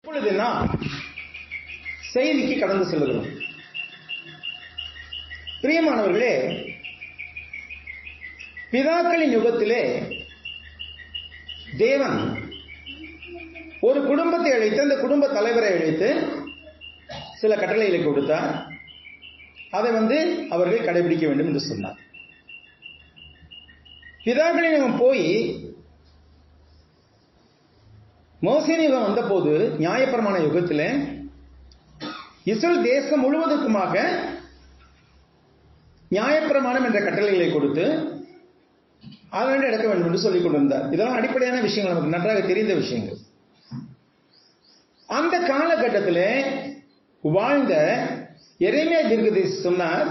இப்பொழுது நாம் செய்திக்கு கடந்து செல்கிறோம். பிரியமானவர்களே, பிதாக்களின் யுகத்திலே தேவன் ஒரு குடும்பத்தை அழைத்து, அந்த குடும்ப தலைவரை அழைத்து சில கட்டளைகளை கொடுத்தார். அதை அவர்கள் கடைபிடிக்க வேண்டும் என்று சொன்னார். பிதாக்களின் யுகம் போய் மோசே யுகம் வந்த போது, நியாயப்பிரமாண யுகத்தில் இஸ்ரேல் தேசம் முழுவதற்குமாக நியாயப்பிரமாணம் என்ற கட்டளைகளை கொடுத்து அதனை நடக்க வேண்டும் என்று சொல்லிக் கொண்டிருந்தார். இதெல்லாம் அடிப்படையான விஷயங்கள், நமக்கு நன்றாக தெரிந்த விஷயங்கள். அந்த காலகட்டத்தில் வாழ்ந்த எரேமியா தீர்க்கதரிசி சொன்னார்,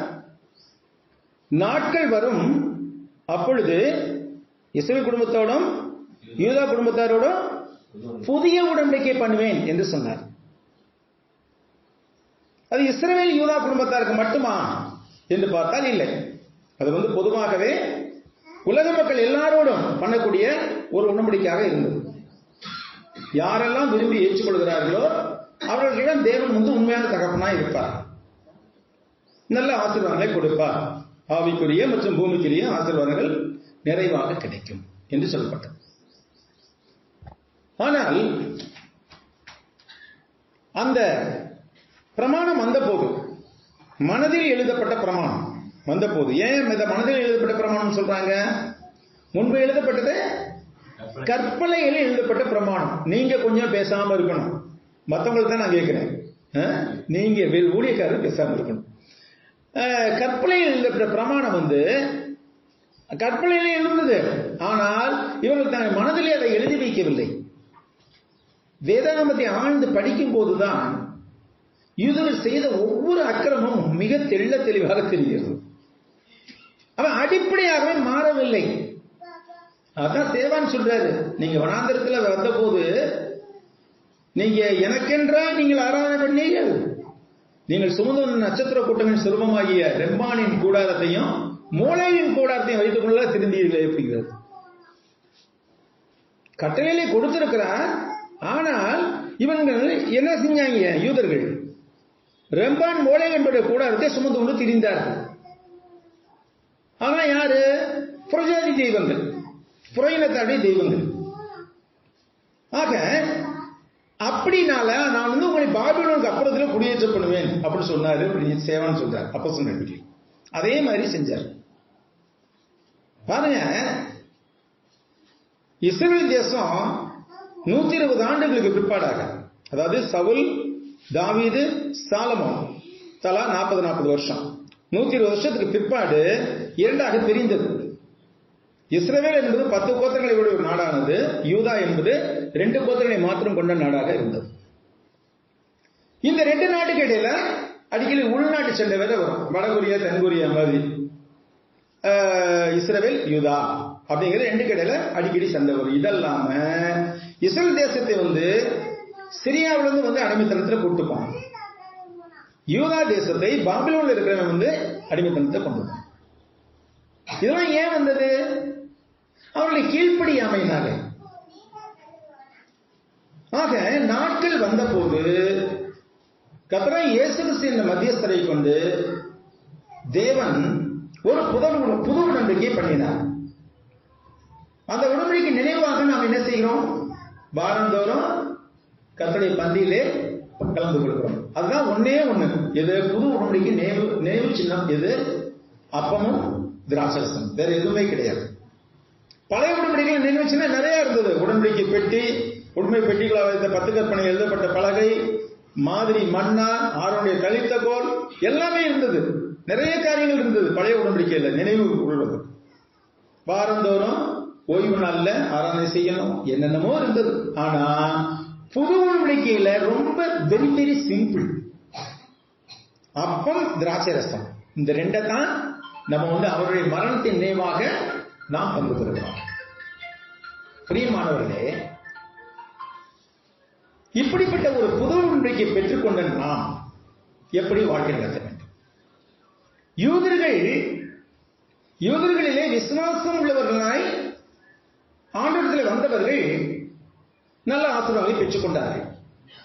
நாட்கள் வரும், அப்பொழுது இஸ்ரேல் குடும்பத்தோடும் யூதா குடும்பத்தாரோடும் புதிய உடன்படிக்கை பண்ணுவேன் என்று சொன்னார். அது இஸ்ரவேல் யூதா குடும்பத்தாருக்கு மட்டுமா என்று பார்த்தால் இல்லை. அது பொதுவாகவே உலக மக்கள் எல்லாரோடும் பண்ணக்கூடிய ஒரு உடன்படிக்கையாக இருந்தது. யாரெல்லாம் விரும்பி ஏற்றுக்கொள்கிறார்களோ அவர்களிடம் தேவன் உண்மையான தகப்பனாய் இருப்பார், நல்ல ஆசீர்வாதங்களை கொடுப்பார், ஆவிக்குரிய மற்றும் பூமிக்குரிய ஆசீர்வாதங்கள் நிறைவாக கிடைக்கும் என்று சொல்லப்பட்டது. ஆனால் அந்த பிரமாணம் வந்த போது, மனதில் எழுதப்பட்ட பிரமாணம் வந்த போது, ஏன் இந்த மனதில் எழுதப்பட்ட பிரமாணம் சொல்றாங்க? முன்பு எழுதப்பட்டது கற்பனையில் எழுதப்பட்ட பிரமாணம். நீங்க கொஞ்சம் பேசாம இருக்கணும், மற்றவங்களுக்கு தான் நான் கேட்கிறேன், நீங்க ஊழியக்காரர் பேசாம இருக்கணும். கற்பனையில் எழுதப்பட்ட பிரமாணம் கற்பனையிலே இருந்தது, ஆனால் இவர்கள் தன் மனதிலே அதை எழுதி வைக்கவில்லை. வேதாகமத்தை ஆழ்ந்து படிக்கும் போதுதான் யூதர்கள் செய்த ஒவ்வொரு அக்கிரமும் மிக தெள்ள தெளிவாக தெரிகிறது. அவன் அடிப்படையாகவே மாறவில்லை. அதான் தேவான் சொல்றாரு, நீங்க வனாந்தரத்தில் வந்த போது நீங்க எனக்கென்றா நீங்கள் ஆராதனை பண்ணீர்கள், நீங்கள் சுமந்த நட்சத்திர கூட்டங்களின் சுரூபமாகிய ரெம்பானின் கூடாரத்தையும் மூளையின் கூடாரத்தையும் வைத்துக் கொள்ள திரும்பீர்களே அப்படிங்கிறது. கட்டளையிலே கொடுத்திருக்கிறார். ஆனால் இவர்கள் என்ன செஞ்சாங்க? யூதர்கள் ரெம்பான் மூளை என்பதை கூடாரத்தை சுமந்து கொண்டு திரிந்தார்கள். ஆனா யாரு? புறஜாதி தெய்வங்கள், புறையினத்தாடைய தெய்வங்கள். ஆக அப்படினால நான் உங்களை பாபிலோனுக்கு அப்புறத்தில் குடியேற்ற பண்ணுவேன் அப்படின்னு சொன்னாரு. சேவான் சொல்றார் அப்போஸ்தலர். அதே மாதிரி செஞ்சார். பாருங்க, இஸ்ரவேல் தேசம் 120 ஆண்டுகளுக்கு பிற்பாடாக, அதாவது சவுல், தாவீது, சாலமோன் தலா 40 வருஷம், 120 வருஷத்துக்கு பிற்பாடு இரண்டாக பிரிந்தது. இஸ்ரவேல் என்பது 10 கோத்திரங்களை உடைய ஒரு நாடானது, யூதா என்பது 2 கோத்திரங்களை மாத்திரம் கொண்ட நாடாக இருந்தது. இந்த 2 நாட்டுக்கு இடையில அடிக்கடி உள்நாட்டு சண்டை வேற வரும். வடகொரியா தென்கொரியா மாதிரி இஸ்ரவேல் யூதா அப்படிங்கிற 2 கடையில அடிக்கடி சண்டை வரும். இதெல்லாம இஸ்ரேல் தேசத்தை சிரியாவிலிருந்து அடிமைத்தனத்தில் கூட்டுப்பான், யூதா தேசத்தை பாபிலோன்ல இருக்கிறவங்க அடிமைத்தனத்தை கொண்டு வந்தாங்க. இதெல்லாம் ஏன் வந்தது? அவர்களை கீழ்ப்படியாமையினால. ஆக நாட்கள் வந்த போது கர்த்தராகிய இயேசு கிறிஸ்து என்ற மத்தியஸ்தரை கொண்டு தேவன் ஒரு புது உடன்படிக்கை பண்ணினார். அந்த உடன்படிக்கை நினைவாக நாம் என்ன செய்கிறோம்? வாரந்தோறும் கர்த்தருடைய பந்தியிலே கலந்து கொள்கிறோம். அதுதான் ஒன்னே ஒண்ணு. எது? புது உடன்படிக்கை நினைவு சின்னம் எது? அப்பமும் திராட்சரசம். வேற எதுவுமே கிடையாது. பழைய உடன்படிக்கை நினைவு சின்னம் நிறைய இருந்தது. உடன்படிக்கை பெட்டி, உண்மை பெட்டிகளாக வைத்த 10 கற்பனை எழுதப்பட்ட பலகை, மாதிரி மன்னா, ஆரோனுடைய தளித்த கோல் எல்லாமே இருந்தது. நிறைய காரியங்கள் இருந்தது பழைய உடன்படிக்கையில நினைவு கொள்வது. வாரந்தோறும் ஓய்வு நாள்ல ஆராதனை செய்யணும், என்னென்னமோ இருந்தது. ஆனா புது உடன்படிக்கையில ரொம்ப வெரி வெரி சிம்பிள். அப்பம், திராட்சை ரசம், இந்த 2 தான் நம்ம அவருடைய மரணத்தின் நினைவாக நாம் பங்கு பெறுகிறோம். பிரியமானவர்களே, இப்படிப்பட்ட ஒரு புது உடன்படிக்கை பெற்றுக்கொண்ட நாம் எப்படி வாழ்க்கை நடத்த வேண்டும்? யூதர்களிலே விசுவாசம் உள்ளவர்களாய் ஆண்டவரிடத்தில் வந்தவர்கள் நல்ல ஆசீர்வாதங்களை பெற்றுக் கொண்டார்கள்.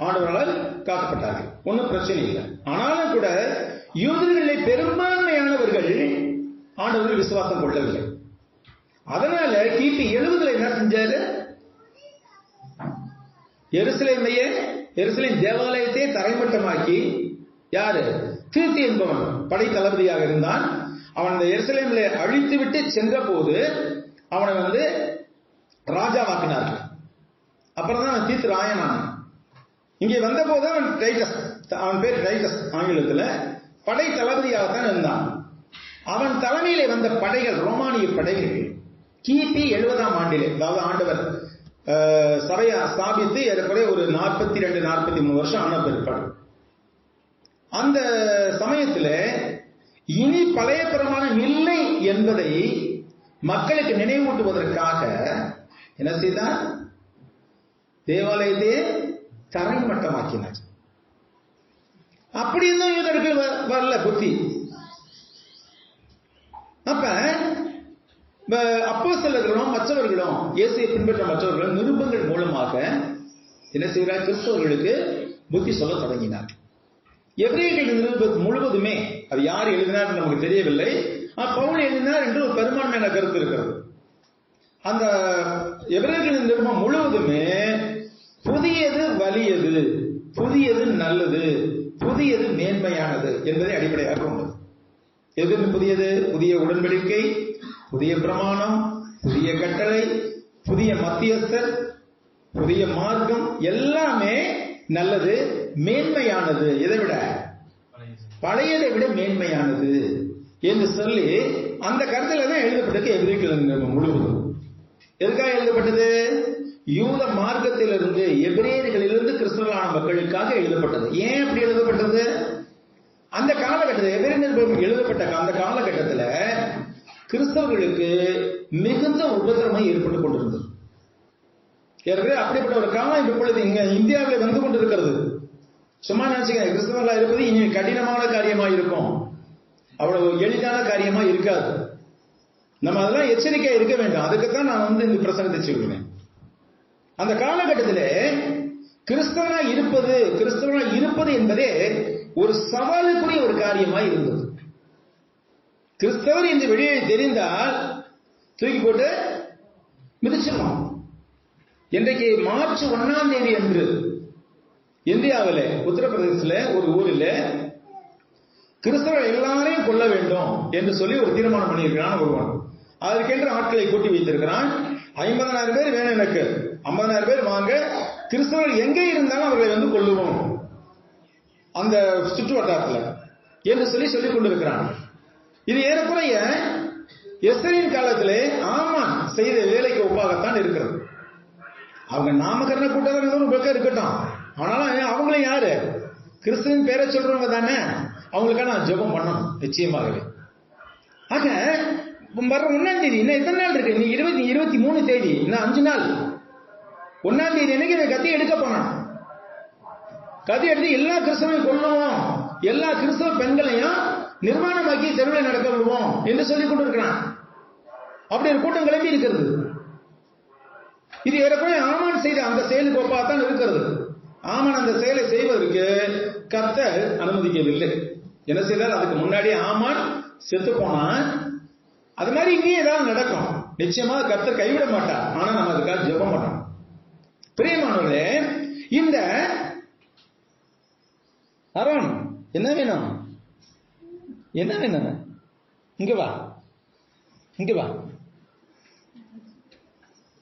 ஆண்டவரால் காக்கப்பட்டார்கள், ஒன்றும் பிரச்சனை இல்லை. ஆனாலும் கூட யூதர்களில் பெரும்பான்மையானவர்கள் ஆண்டவர்கள் விசுவாசம் கொள்ளவில்லை. அதனால கிபி 70 என்ன செஞ்சாரு? எருசலேம் தேவாலயத்தை தரைமட்டமாக்கி, யாரு? தீத்து என்பவன் படை தளபதியாக இருந்தான். அவன் அந்த எருசலேமில் அழித்து விட்டு சென்ற போது அவனை ராஜாவாக்கினார்கள். அப்புறம் தான் அவன் தீத்து ராயனான். இங்கே வந்த போது அவன் டைட்டஸ், அவன் பேர் டைட்டஸ், ஆங்கிலத்தில் படை தளபதியாகத்தான் இருந்தான். அவன் தலைமையிலே வந்த படைகள், ரோமானிய படைகள் கிபி 70ஆம் ஆண்டிலே, அதாவது ஆண்டவர் சபையை ஸ்தாபித்து ஏறக்குறைய ஒரு 42-43 வருஷம் ஆன பிற்பாடு, அந்த சமயத்தில் இனி பழைய பிரமாணம் இல்லை என்பதை மக்களுக்கு நினைவூட்டுவதற்காக என்ன செய்தார்? தேவாலயத்தையே தரைமட்டமாக்கினார். அப்படி இருந்தும் யூதருக்கு வரல புத்தி. அப்ப அப்போஸ்தலர்களும் மற்றவர்களும், இயேசுவை பின்பற்ற மற்றவர்களும் நிருபங்கள் மூலமாக என்ன செய்கிறார்? கிறிஸ்தவர்களுக்கு புத்தி சொல்ல தொடங்கினார். எபிரேயர்கள் நிருபம் முழுவதுமே, அது யார் எழுதினார் நமக்கு தெரியவில்லை, பவுல் எழுதினார் என்று ஒரு பெரும்பான்மையான கருத்து இருக்கிறது. அந்த எபிரேயர்களின் நிருபம் முழுவதுமே புதியது வலியது, புதியது நல்லது, புதியது மேன்மையானது என்பதை அடிப்படையாக கொண்டது. எது புதியது? புதிய உடன்படிக்கை, புதிய பிரமாணம், புதிய கட்டளை, புதிய மத்தியஸ்தர், புதிய மார்க்கம், எல்லாமே நல்லது, மேன்மையானது. எதை விட? பழையதை விட மேன்மையானது என்று சொல்லி அந்த கருத்துல தான் எழுதப்பட்டது எபிரேயர்கள் முழுவதும். எதுக்காக எழுதப்பட்டது? யூத மார்க்கத்திலிருந்து, எபிரேயர்களிலிருந்து கிறிஸ்தவர்களான மக்களுக்காக எழுதப்பட்டது. ஏன் அப்படி எழுதப்பட்டது? அந்த காலகட்டத்தில், எபிரேயர் எழுதப்பட்ட அந்த காலகட்டத்தில் கிறிஸ்தவர்களுக்கு மிகுந்த உபத்திரவம் ஏற்பட்டுக் கொண்டிருந்தது. அப்படிப்பட்ட ஒரு காலம் இப்பொழுது இங்க இந்தியாவில் வந்து கொண்டிருக்கிறது. சும்மா நினைச்சுக்க, கிறிஸ்தவர்களா இருப்பது இனி கடினமான காரியமா இருக்கும், அவ்வளவு எளிதான காரியமா இருக்காது. நம்ம அதெல்லாம் எச்சரிக்கையா இருக்க வேண்டும். அதுக்குத்தான் நான் இந்த பிரசங்கத்தை சொல்லுவேன். அந்த காலகட்டத்தில் கிறிஸ்தவனா இருப்பது என்பதே ஒரு சவாலுக்குரிய ஒரு காரியமா இருந்தது. கிறிஸ்தவர் இந்த வெளியே தெரிந்தால் தூக்கி போட்டு மிதிச்சிடலாம். இன்றைக்கு மார்ச் 1ஆம் தேதி அன்று இந்தியாவில் உத்தரப்பிரதேசத்தில் ஒரு ஊரில் கிறிஸ்தவர் எல்லாரையும் கொல்ல வேண்டும் என்று சொல்லி ஒரு தீர்மானம் பண்ணியிருக்கிறான் ஒருவன். அதற்கென்று ஆட்களை கூட்டி வைத்திருக்கிறான். 50,000 பேர் வேணும், எனக்கு 50,000 பேர் வாங்க, கிறிஸ்தவர்கள் எங்கே இருந்தாலும் அவர்களை கொல்லுவோம் அந்த சுற்று வட்டாரத்தில் என்று சொல்லிக் கொண்டிருக்கிறான். இது ஏறக்குறைய எஸ்தரின் காலத்திலே ஆமான் செய்த வேலைக்கு ஒப்பாகத்தான் இருக்கிறது. அவங்க நாமகரண கூட்டம் ஒரு பக்கம் இருக்கட்டும், ஆனாலும் அவங்களும் யாரு? கிறிஸ்துவின் பேரை சொல்றவங்க தானே, அவங்களுக்காக நான் ஜெபம் பண்ணணும் நிச்சயமாகவே. ஆக வர 1ஆம் தேதி, இன்னும் எத்தனை நாள் இருக்கு? இன்னும் 23 தேதி, இன்னும் 5 நாள். 1ஆம் தேதி எனக்கு கத்தி எடுக்க போனான். கத்தி எடுத்து எல்லா கிறிஸ்தவனையும் கொல்லுவோம், எல்லா கிறிஸ்தவ பெண்களையும் நிர்வாணமாக்கி தெருவில் நடக்க விடுவோம் என்று சொல்லிக் கொண்டிருக்கிறான். அப்படி ஒரு கூட்டம் கிளம்பி இருக்கிறது. இது ஏறக்குறைய ஆமான் செய்த அந்த செயலுக்கு ஒப்பாகத்தான் இருக்கிறது. ஆமான் அந்த செயலை செய்வதற்கு கர்த்தர் அனுமதிக்கவில்லை. என்ன செய்தால், அதுக்கு முன்னாடி ஆமான் செத்து போனான். அது மாதிரி இங்கே ஏதாவது நடக்கும், நிச்சயமா கர்த்தர் கைவிட மாட்டார். ஆனா நம்ம அதுக்காக ஜெபம் பண்ணணும். பிரியமானவர்களே, இந்த அருண் என்ன வேணும்? என்ன வேணும்? இங்க வா, இங்க வா,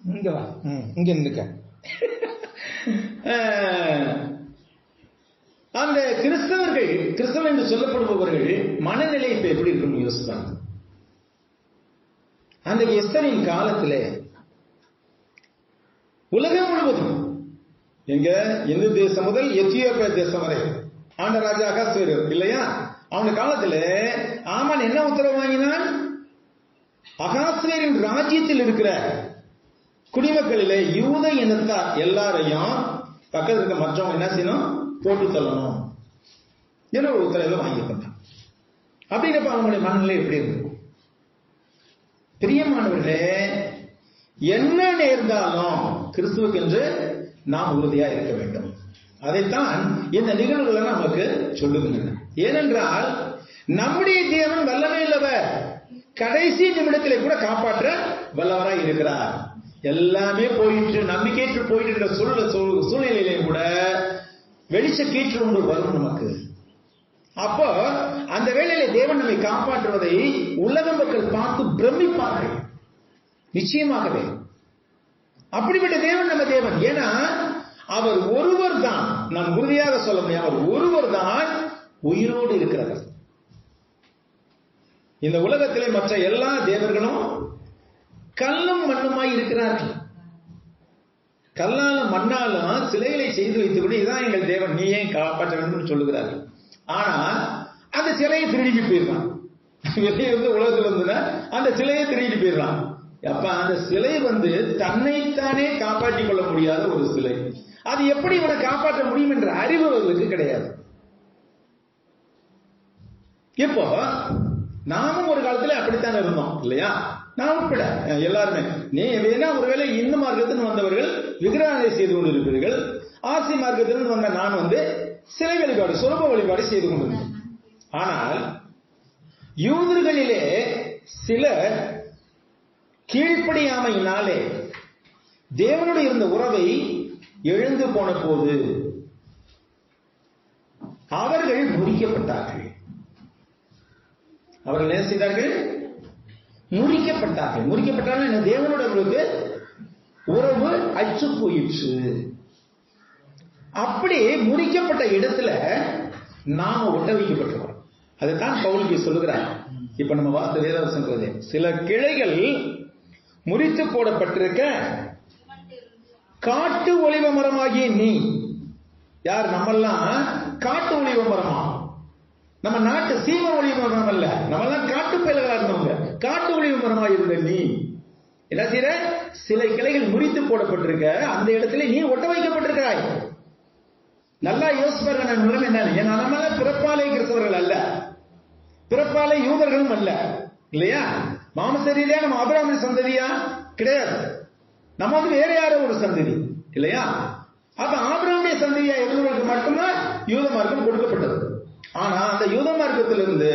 இங்க வா, இங்க நிற்க. அந்த கிறிஸ்தவர்கள் என்று சொல்லப்படுபவர்கள் மனநிலை இப்ப எப்படி இருக்குன்னு யோசிப்பாங்க. அந்த எஸ்தரின் காலத்தில் உலகம் முழுவதும், எங்க இந்து தேசம் முதல் எத்தியோப்பியா தேசம் வரை ஆண்ட ராஜா அகாஸ்வேரர் இல்லையா, அவன காலத்தில் ஆமான் என்ன உத்தரவு வாங்கினான்? அகாஸ்வேரின் ராஜ்யத்தில் இருக்கிற குடிமக்களிலே யூத இனத்தார் எல்லாரையும் பக்கத்தில் இருக்க மற்றவங்க என்ன செய்யணும்? போட்டு தள்ளணும் என்ற ஒரு உத்தரவை வாங்கியிருக்காங்க. அப்படிங்கிறப்ப அவங்களுடைய மனநிலை எப்படி இருக்கும்? பிரியமானவர்களே, என்ன நேர்ந்தாலும் கிறிஸ்துவுக்கு என்று நாம் உறுதியா இருக்க வேண்டும். அதைத்தான் இந்த நிகழ்வுகள் நமக்கு சொல்லுகின்றன. ஏனென்றால் நம்முடைய தேவன் வல்லமை உள்ளவர், கடைசி நிமிடத்திலே கூட காப்பாற்ற வல்லவராய் இருக்கிறார். எல்லாமே போயிட்டு நம்பிக்கையற்று போயிட்டு சூழ்நிலையிலே கூட வெளிச்ச கீற்று ஒன்று வரும் நமக்கு. அப்போ அந்த வேளையில தேவன் நம்மை காப்பாற்றுவதை உலக மக்கள் பார்த்து பிரமிப்பார்கள். நிச்சயமாகவே அப்படிப்பட்ட தேவன் நம்ம தேவன். ஏன்னா அவர் ஒருவர் தான், நாம் உறுதியாக சொல்ல முடியும், அவர் ஒருவர் தான் உயிரோடு இருக்கிறவர். இந்த உலகத்திலே மற்ற எல்லா தேவர்களும் கல்லும் மண்ணுமாய் இருக்கிறார்கள். கல்லாலும் மண்ணாலும் சிலைகளை செய்து வைத்துக்கொண்டு இதான் எங்கள் தேவன், நீ ஏன் காப்பாற்ற வேண்டும் சொல்லுகிறார்கள். ஆனா அந்த சிலையை திருடிட்டு போயிடலாம். வெளியே வந்து உலகத்துல இருந்துன்னா அந்த சிலையை திருடிட்டு போயிடலாம். அப்ப அந்த சிலை வந்து தன்னைத்தானே காப்பாற்றிக் கொள்ள முடியாத ஒரு சிலை. அது எப்படி இவனை காப்பாற்ற முடியும் என்ற அறிவு அவர்களுக்கு கிடையாது. இப்போ நாமும் ஒரு காலத்துல அப்படித்தான் இருந்தோம் இல்லையா? நான் உட்பட எல்லாருமே. நீ வேணா ஒருவேளை இந்து மார்க்கத்திலிருந்து வந்தவர்கள் விக்கிரகங்களை செய்து கொண்டிருப்பீர்கள், ஆசி மார்க்கத்திலிருந்து வந்த நான் வந்து சிலை வழிபாடு, சொரூப வழிபாடு செய்து கொண்டிருந்தேன். ஆனால் யூதர்களிலே சில கீழ்ப்படியாமையினாலே தேவனுடைய இருந்த உறவை எழுந்து போன போது அவர்கள் முறிக்கப்பட்டார்கள். அவர்கள் என்ன செய்தார்கள்? முறிக்கப்பட்டார்கள். முறிக்கப்பட்டார்கள். தேவனோட அவர்களுக்கு உறவு அற்று போயிற்று. அப்படி முறிக்கப்பட்ட இடத்துல நாம ஒட்ட வைக்கப்பட்டிருக்கிறோம். அதைத்தான் பவுலுக்கு சொல்லுகிறார். இப்ப நம்ம வார்த்தை வேதவசனத்திலே சில கிளைகள் முறித்து போடப்பட்டிருக்க காட்டு ஒலிவ மரமாகிய நீ. யார்? நம்மெல்லாம் காட்டு ஒலிவ மரமா? நம்ம நாட்டு சீம ஒலிவ மரம் அல்ல, நம்மெல்லாம் காட்டு பயல்களா இருந்தவங்க. காட்டு ஒலிவ மரமாக இருந்த நீ என்ன செய்யற? சில கிளைகள் முறித்து போடப்பட்டிருக்க அந்த இடத்துல நீ ஒட்ட வைக்கப்பட்டிருக்கிறாய். நல்லா யோசிப்பார்கள். என்ன, நம்மளாம் பிறப்பாலை கிறிஸ்தவர்கள் அல்ல, பிறப்பாலை யூதர்களும் அல்ல இல்லையா? மாமசரீதியா நம்ம ஆபிரகாமின் சந்ததியா கிடையாது. நம்ம வந்து வேற யாரோ ஒரு சந்ததி இல்லையா? அப்ப ஆபிரகாமுடைய சந்ததியா இருந்தவர்களுக்கு மட்டும்தான் யூத மார்க்கம் கொடுக்கப்பட்டது. ஆனா அந்த யூத மார்க்கத்திலிருந்து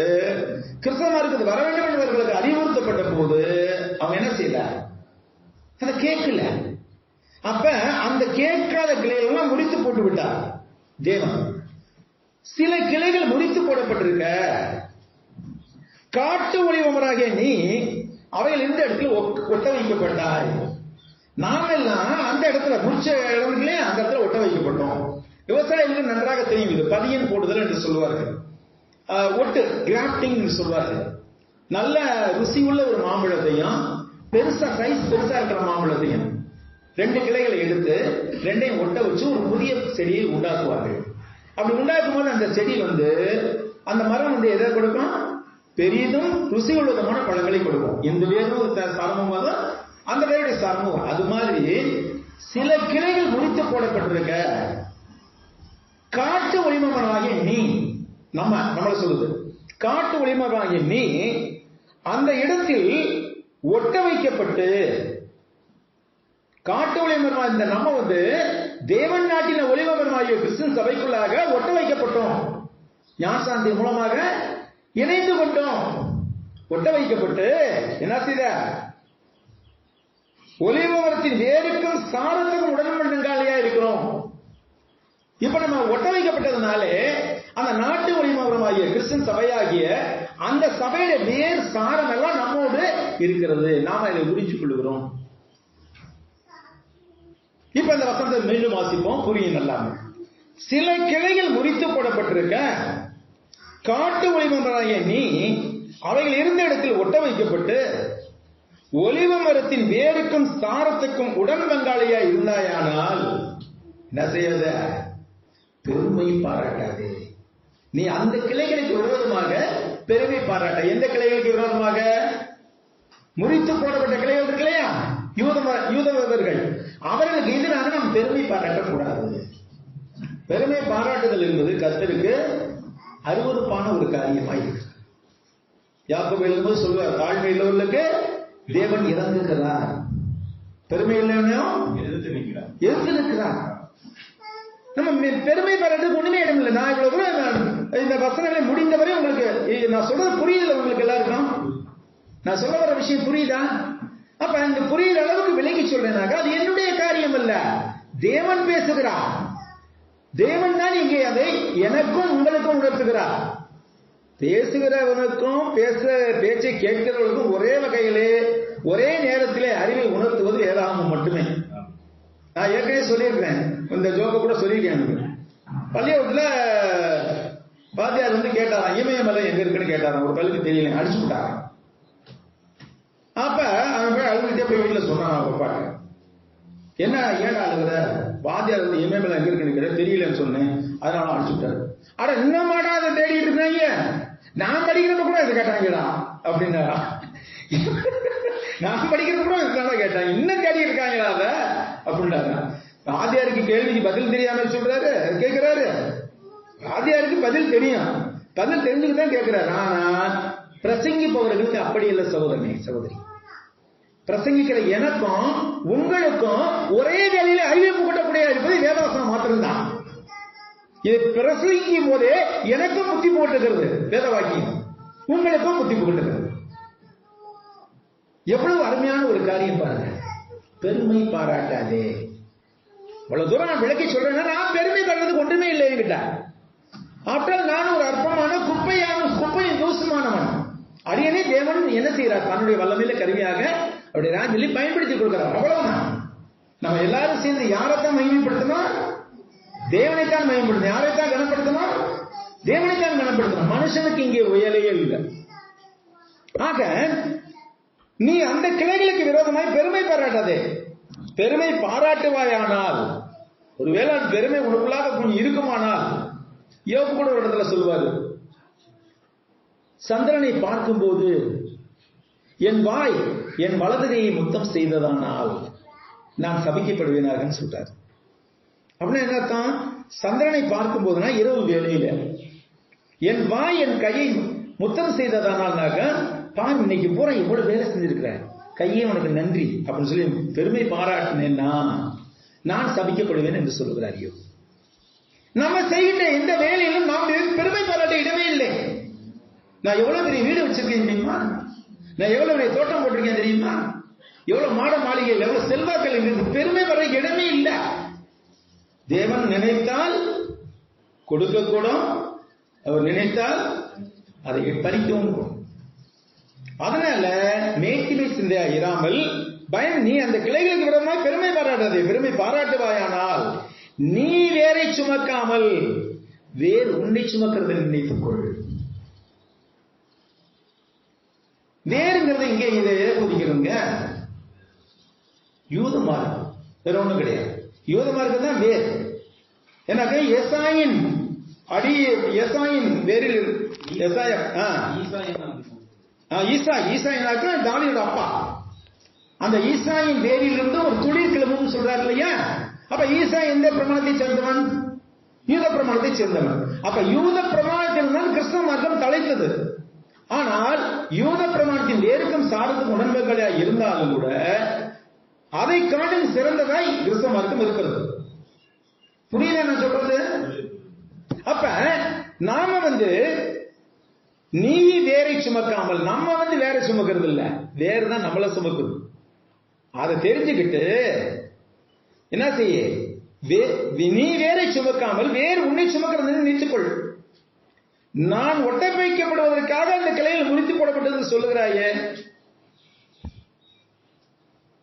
கிறிஸ்தவ மார்க்கத்துக்கு வர வேண்டும் என்பவர்களுக்கு அறிவுறுத்தப்பட்ட போது அவங்க என்ன செய்யல? அதை கேட்கல. அப்ப அந்த கேட்காத கிளைகள் முறித்து போட்டு விட்டார் தேவன். சில கிளைகள் முறித்து போடப்பட்டிருக்க காட்டு ஒளிவமராகிய நீ அவைகள் இந்த இடத்துல ஒட்ட வைக்கப்பட்டாய். நாம் எல்லாம் அந்த இடத்துல முடிச்ச இடங்களே அந்த இடத்துல ஒட்ட வைக்கப்பட்டோம். விவசாயிகளுக்கு நன்றாக தெரியும். இது பதியன் போடுதல் என்று சொல்லுவார்கள், ஒட்டு கிராப்டிங் சொல்வார்கள். நல்ல ருசி உள்ள ஒரு மாம்பழத்தையும் பெருசா சைஸ் பெருசா இருக்கிற மாம்பழத்தையும் ரெண்டு கிளைகளை எடுத்து ரெண்டையும் ஒட்ட வச்சு ஒரு புதிய செடியை உண்டாக்குவார்கள். அப்படி உண்டாக்கும் போது அந்த செடி வந்து அந்த மரம் வந்து எதை கொடுக்கும்? பெரிதும் ருசி உள்ளதமான பழங்களை கொடுக்கும். இந்த வேறும் சாரமும் தான் அந்த வேருடைய சாரமும். அது மாதிரி சில கிளைகள் முறித்து போடப்பட்டிருக்க காட்டு ஒளிமரமாகிய நீ, நம்மள சொல்லுது, காட்டு ஒளிமரமாகிய நீ அந்த இடத்தில் ஒட்ட வைக்கப்பட்டு, காட்டு ஒளிமரமாக இந்த நம்ம வந்து தேவன் நாட்டின ஒளிமரமாகிய கிறிஸ்தவ சபைக்குள்ளாக ஒட்ட வைக்கப்பட்டோம். ஞானசாந்தி மூலமாக இணைந்து கொண்டோம். ஒட்ட வைக்கப்பட்டு என்ன செய்த? ஒளிமரத்தின் வேருக்கும் சாரத்துக்கும் உடன்படுங்காலியா இருக்கிறோம். இப்ப நம்ம ஒட்ட வைக்கப்பட்டதுனாலே அந்த நாட்டு ஒளிமரமாகிய கிறிஸ்தவ சபையாகிய அந்த சபையில வேறு சாரம் எல்லாம் நம்மோடு இருக்கிறது. நாம இதை உறிஞ்சு கொள்ளுகிறோம். இப்ப இந்த வசனத்தை மீண்டும் வாசிப்போம், புரியும் நல்லாம. சில கிளைகள் முறித்து போடப்பட்டிருக்க காட்டு ஒளிமரமாகிய நீ அவைகள் இருந்த இடத்தில் ஒட்ட வைக்கப்பட்டு ஒலிவ மரத்தின் வேருக்கும் சாரத்துக்கும் உடன் பங்காளியா இருந்தாயானால் என்ன செய்யாத? பெருமை பாராட்டாதே. நீ அந்த கிளைகளுக்கு விரோதமாக பெருமை பாராட்ட. எந்த கிளைகளுக்கு விரோதமாக? முறித்து போடப்பட்ட கிளைகள் இருக்கு இல்லையா? யூதர்கள் அவர்களுக்கு எதிராக நாம் பெருமை பாராட்டக்கூடாது. பெருமை பாராட்டுதல் என்பது கர்த்தருக்கு அருவருப்பான ஒரு காரியமாயிருக்கு. யாக்கோபு எழுதும்போது சொல்வார், தாழ்மை உள்ளவர்களுக்கு தேவன் இறங்குகிறார், பெருமை இல்லைன்னா எதிர்த்து நிற்கிறார். நம்ம பெருமை பெறதுக்கு ஒண்ணுமே இடம் இல்லை. நான் இவ்வளவு இந்த வசனங்களை முடிந்தவரை உங்களுக்கு நான் சொல்றது புரியுது உங்களுக்கு எல்லாருக்கும்? நான் சொல்ல வர விஷயம் புரியுதா? அப்ப இந்த புரியுற அளவுக்கு விலக்கி சொல்றேனாக்க அது என்னுடைய காரியம் அல்ல, தேவன் பேசுகிறார். தேவன் தான் இங்கே அதை எனக்கும் உங்களுக்கும் உணர்த்துகிறார். பேசுகிறவனுக்கும் பேச்சை கேட்கிறவர்களுக்கும் ஒரே வகையிலே ஒரே நேரத்திலே அறிவை உணர்த்துவது வேதாகமம் மட்டுமே. நான் ஏற்கனவே சொல்லியிருக்கிறேன், இந்த ஜோக்க கூட சொல்லியிருக்கேன். பள்ளிக்கூடத்துல வாத்தியார் வந்து கேட்டாராம், இமயமலை எங்க இருக்குன்னு கேட்டாராம். ஒரு பள்ளிக்கு தெரியல, அடிச்சு விட்டாராம். அப்ப அவன் போய் அழுதுகிட்டே போய் வீட்டுல சொன்னான் பாப்பாக்கு, என்ன ஏடா அழுகுற? வாத்தியார் வந்து இமயமலை எங்க இருக்குன்னு கேட்ட, தெரியலன்னு சொன்னேன், அதனால அடிச்சு விட்டாரு. அட இன்னமாடா அதை தேடிட்டு இருந்தாங்க, நான் படிக்கிறப்ப கூட இதை கேட்டாங்கடா அப்படின்னாரா. நான் படிக்கிறது கூட இதுதான் கேட்டாங்க, இன்னும் தேடி இருக்காங்களா அத அப்படின்னாரு. வாத்தியாருக்கு கேள்விக்கு பதில் தெரியாம சொல்றாரு கேட்கிறாரு. வாத்தியாருக்கு பதில் தெரியும், பதில் தெரிஞ்சுட்டு தான் கேட்கிறாரு. ஆனா பிரசங்கிப்பவர்களுக்கு அப்படி இல்லை சகோதரனே சகோதரி. பிரசங்கிக்கிற எனக்கும் உங்களுக்கும் ஒரே வேலையில அறிவை புகட்டக்கூடிய இருப்பது வேதவசனம் மாத்திரம்தான். இது பிரசங்கிக்கும் போதே எனக்கும் புத்தி போட்டுக்கிறது வேத வாக்கியம், உங்களுக்கும் புத்தி போட்டுக்கிறது. எவ்வளவு அருமையான ஒரு காரியம் பாருங்க. பெருமை பாராட்டாதே. அவ்வளவு தூரம் நான் விளக்கி சொல்றேன்னா, நான் பெருமை பண்றதுக்கு ஒன்றுமே இல்லை என்கிட்ட. ஆப்டர் நான் ஒரு அற்பமான குப்பையும் தூசுமானவன். அடியனே தேவன் என்ன செய்யறார்? தன்னுடைய வல்லமையில கருவியாக அவருடைய ராஜ்யத்தை பயன்படுத்தி கொடுக்கிறார். அவ்வளவுதான். நம்ம எல்லாரும் சேர்ந்து யாரைத்தான் மகிமைப்படுத்தணும்? தேவனைத்தான் மகிமைப்படுத்தணும். யாரைத்தான் கனப்படுத்தணும்? தேவனைத்தான் கனப்படுத்தணும். மனுஷனுக்கு இங்கே உயலையே இல்லை. ஆக நீ அந்த கிளைகளுக்கு விரோதமாய் பெருமை பாராட்டாதே. பெருமை பாராட்டுவாயானால், ஒருவேளை பெருமை உனக்குள்ளாக கொஞ்சம் இருக்குமானால், யோபு கூட ஒரு இடத்துல சொல்வாரு, சந்திரனை பார்க்கும் போது என் வாய் என் வலதுகையை முத்தம் செய்ததானால் நான் சபிக்கப்படுவேனாக சொல்றாரு. அப்படின்னா என்ன அர்த்தம்? சந்திரனை பார்க்கும் போதுனா இரவு வேளையில என் வாய் என் கையை முத்தம் செய்ததானால்னாக்க, தான் இன்னைக்கு பூரா எவ்வளவு வேலை செஞ்சிருக்கிற, கையே உனக்கு நன்றி அப்படின்னு சொல்லி பெருமை பாராட்டினேன்னா நான் சபிக்கப்படுவேன் என்று சொல்லுகிறார் யோபு. நம்ம செய்கின்ற எந்த வேலையிலும் நாம் பெருமை பாராட்ட இடமே இல்லை. நான் எவ்வளவு பெரிய வீடு வச்சிருக்கேன் தெரியுமா? நான் எவ்வளவு பெரிய தோட்டம் போட்டிருக்கேன் தெரியுமா? எவ்வளவு மாட மாளிகை, எவ்வளவு செல்வாக்கள் இருக்கு, பெருமை வர இடமே இல்லை. தேவன் நினைத்தால் கொடுக்க கூடும், அவர் நினைத்தால் அதை பறிக்கவும் கூடும். அதனால மேட்டிமை சிந்தையா இராமல் பயன் நீ அந்த கிளைகளுக்கு விடமாய் பெருமை பாராட்டாதே. பெருமை பாராட்டுவாயானால் நீ வேரை சுமக்காமல் வேறு உன்னை சுமக்கிறது நினைத்துக் கொள். வேறுங்கிறது இங்கே இதை குறிக்கிறோங்க. யூத மார்க்கம் வேற ஒண்ணும் கிடையாது. யூத மார்க்கம் தான் வேர். எனக்கு எசாயின் அடி, எசாயின் வேரில் ஈசாயினாக்க தாவீதோட அப்பா. அந்த ஈசாயின் வேரிலிருந்து ஒரு துளிர் கிளம்பும் சொல்றாரு இல்லையா? அப்ப ஈசா எந்த பிரமாணத்தை சேர்ந்தவன்? யூத பிரமாணத்தை சேர்ந்தவன். அப்ப யூத பிரமாணத்தில் தான் கிறிஸ்தவ மார்க்கம் தலைத்தது. ஆனால் யூத பிரமாணத்தின் வேறுக்கும் சார்ந்த உடன்படிக்கையாக இருந்தாலும் கூட அதை காட்டிலும் சிறந்ததாய் கிறிஸ்தவ மார்க்கம் இருக்கிறது. புரியுதா நான் சொல்றது? அப்ப நாம நீ வேரை சுமக்காமல், நம்ம வேற சுமக்கிறது இல்ல, வேறுதான் நம்மள சுமக்குது. அதை தெரிஞ்சுக்கிட்டு என்ன செய்ய, நீ வேரை சுமக்காமல் வேறு உன்னை சுமக்கிறது நினைத்துக்கொள். நான் ஒட்ட வைக்கப்படுவதற்காக அந்த கிளையில் முறித்து போடப்பட்டது சொல்லுகிறாயே,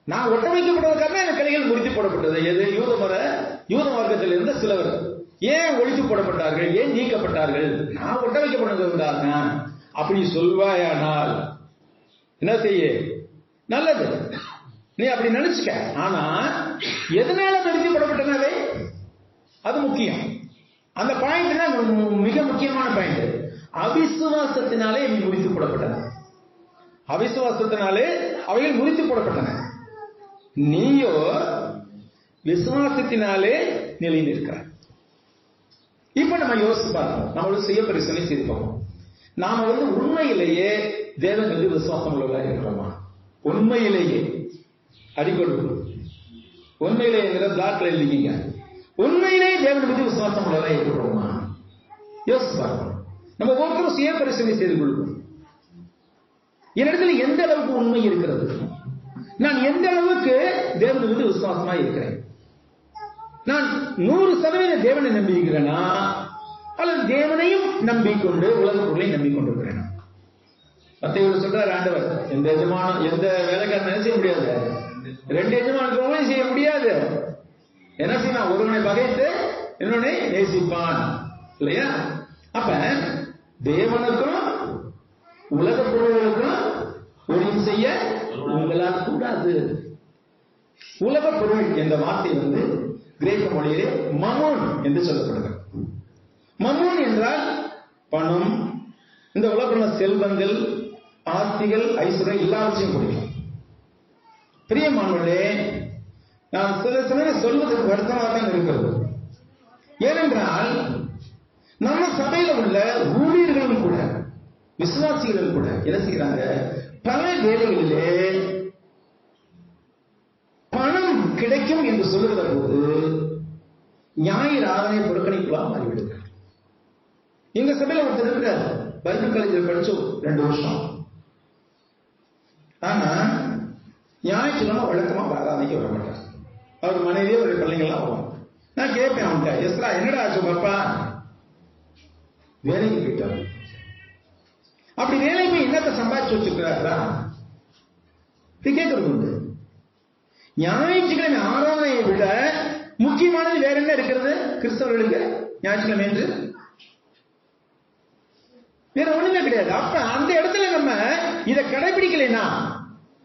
நான் ஒட்ட வைக்கப்படுவதற்காக அந்த கிளைகள் முறித்து போடப்பட்டது. எது? யூத மார்க்கத்தில் இருந்த சிலவர் ஏன் ஒழித்து போடப்பட்டார்கள், ஏன் நீக்கப்பட்டார்கள்? நான் ஒட்ட வைக்கப்படுவதற்காக அப்படி சொல்வாயானால் என்ன செய்ய? நல்லது, நீ அப்படி நினைச்சுக்க. ஆனா எதனால நிறுத்தி போடப்பட்டனாவே அது முக்கியம். அந்த பாயிண்ட் தான் மிக முக்கியமான பாயிண்ட். அவிசுவாசத்தினாலே நீ முறித்து போடப்பட்டன. அவிசுவாசத்தினாலே அவைகள் முறித்து போடப்பட்டன. நீயோ விசுவாசத்தினாலே நிலை நிற்கிறார். இப்ப நம்ம யோசிச்சு பார்க்கணும், நம்மளும் சுய பரிசோதனை செய்து பார்ப்போம். நாம உண்மையிலேயே தேவன் மீது விசுவாசம் உள்ளவர்களாக இருக்கிறோமா? உண்மையிலேயே அடிக்கொடு, உண்மையிலேயே பிளாக்ல இல்லைங்க. உண்மையிலே தேவன் மீது விசுவாசம் உள்ளவரை இருக்கிறோமா? யோசிப்பாங்க. நம்ம ஒவ்வொருத்தரும் சுய பரிசீலனை செய்து கொள்வோம். என்னிடத்துல எந்த அளவுக்கு உண்மை இருக்கிறது, நான் எந்த அளவுக்கு தேவன் மீது விசுவாசமா இருக்கிறேன். நான் 100% தேவனை நம்பியிருக்கிறேனா, அல்லது தேவனையும் நம்பிக்கொண்டு உலக பொருளை நம்பிக்கொண்டிருக்கிறேன்? மத்தேயு சொல்றார், ஆண்டவர் எந்த எஜமானம் எந்த வேலைக்காரன் செய்ய முடியாது, 2 எஜமானுக்கு செய்ய முடியாது. என்ன செய்யணும்? ஒருவனை பகைத்து இன்னொன்னை நேசிப்பான் இல்லையா? அப்ப தேவனுக்கும் உலக பொருள்களுக்கும் ஊழியம் செய்ய உங்களால் கூடாது. உலக பொருள் என்ற வார்த்தை கிரேக்க மொழியிலே மமோன் என்று சொல்லப்படுகிறது. மமோன் என்றால் பணம், இந்த உலக செல்வங்கள், ஆஸ்திகள், ஐஸ்வர்யம் எல்லாவற்றையும் கொடுக்கும். பிரியமானவர்களே, நான் சில சமயம் சொல்வதற்கு வருத்தமாக தான் இருக்கிறது. ஏனென்றால் நம்ம சபையில உள்ள ஊழியர்களும் கூட, விசுவாசிகளும் கூட என்ன செய்கிறாங்க, பல வேலைகளிலே பணம் கிடைக்கும் என்று சொல்லுகிற போது ஞாயிறு ஆராதனை புறக்கணிக்கலாம் மாறிவிடுகிறார். எங்க சபையில ஒருத்தர் இருக்கிறார், பைபிள் காலேஜில் படிச்சோம் 2 வருஷம். ஆனா ஞாயிற்றுக்கிழமை வழக்கமா ஆராதனைக்கு வர மாட்டார். அவர் மனைவியே ஒரு பிள்ளைங்கள்லாம் வரும். நான் கேட்பேன் அவன்கிட்ட, எஸ்ரா என்னடா ஆச்சு பாப்பா? வேலைக்கு போயிட்டாரு. அப்படி வேலை போய் என்னத்தை சம்பாதிச்சு வச்சிருக்கிறாரா கேட்கறது உண்டு. ஞாயிற்றுக்கிழமை ஆராதனையை விட முக்கியமானது வேற என்ன இருக்கிறது கிறிஸ்தவர்களுக்கு? ஞாயிற்றுக்கிழமை என்று வேற ஒண்ணுமே கிடையாது. அப்ப அந்த இடத்துல நம்ம இதை கடைபிடிக்கலைன்னா,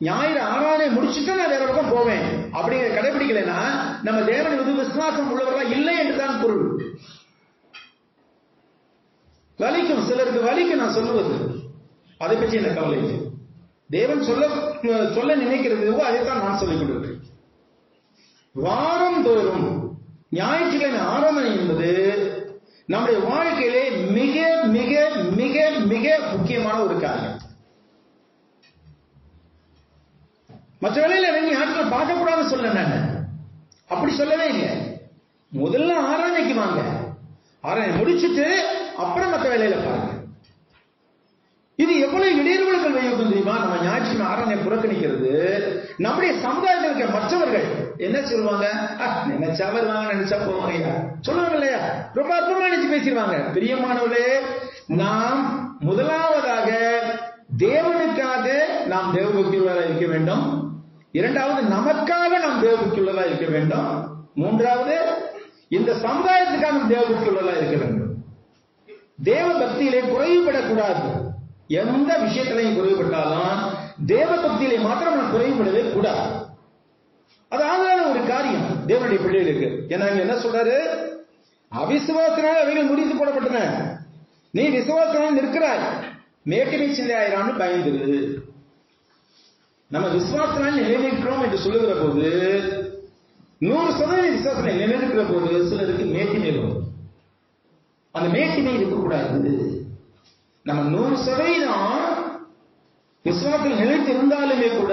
ஞாயிறு ஆராதனை முடிச்சுட்டு நான் வேற பக்கம் போவேன் அப்படிங்கிற கடைபிடிக்கலைன்னா நம்ம தேவன் மீது விசுவாசம் உள்ளவர்களா இல்லை என்றுதான் பொருள். வலிக்கும், சிலருக்கு வலிக்கும் நான் சொல்லுவது, அதை பற்றி எனக்கு கவலை இல்லை. தேவன் சொல்ல நினைக்கிறது அதைத்தான் நான் சொல்லிக் கொண்டிருக்கிறேன். வாரந்தோறும் ஞாயிற்றுக்கிழமை ஆராதனை என்பது நம்முடைய வாழ்க்கையிலே மிக மிக மிக மிக முக்கியமான ஒரு காரியம். மற்ற வேலையில ஞாயிற்றுக்கிழமை பார்க்கக்கூடாதுன்னு சொல்ல, நான் அப்படி சொல்லவே இல்லை. முதல்ல ஆராதனைக்கு வாங்க, ஆராதனை முடிச்சுட்டு அப்புறம் மற்ற வேலையில பாருங்க. இது எவ்வளவு இடையூறுகள் வைக்கும் தெரியுமா? நம்ம ஞாயிற்றுக்கிழமை ஆராதனை புறக்கணிக்கிறது நம்முடைய சமுதாயத்தில் இருக்க மற்றவர்கள் என்ன சொல்லுவாங்க, நினைச்சா வருவாங்க, நினைச்சா போவாங்க சொல்லுவாங்க இல்லையா? ரொம்ப அற்புதமா நினைச்சு பேசிடுவாங்க. பிரியமானவர்களே, நாம் முதலாவதாக தேவனுக்காக நாம் தேவபக்தியுள்ளவராக இருக்க வேண்டும். இரண்டாவது, நமக்காக நாம் தேவபக்தியுள்ளவராக இருக்க வேண்டும். மூன்றாவது, இந்த சமுதாயத்துக்காக நாம் தேவபக்தியுள்ளவராக இருக்க வேண்டும். தேவ பக்தியிலே குறைவுபடக்கூடாது. எந்த விஷயத்திலையும் குறைவுபட்டாலும் தேவ பக்தியிலே மாத்திரம் நாம் குறைவுபடவே கூடாது. அது ஆதார ஒரு காரியம் தேவனுடைய பிள்ளைகளுக்கு. ஏன்னா என்ன சொல்றாரு, அவிசுவாசனால் அவைகள் முடித்து போடப்பட்டன, நீ விசுவாசனால் நிற்கிறாய், மேட்டினை சிந்தையாயிரான்னு பயந்துரு. நம்ம விசுவாசனால் நிலைநிற்கிறோம் என்று சொல்லுகிற போது 100% விசுவாசனை நிலைநிற்கிற போது சிலருக்கு மேட்டினை வரும். அந்த மேட்டினை இருக்கக்கூடாது. நம்ம 100% விசுவாசத்தில் நிலைத்து இருந்தாலுமே கூட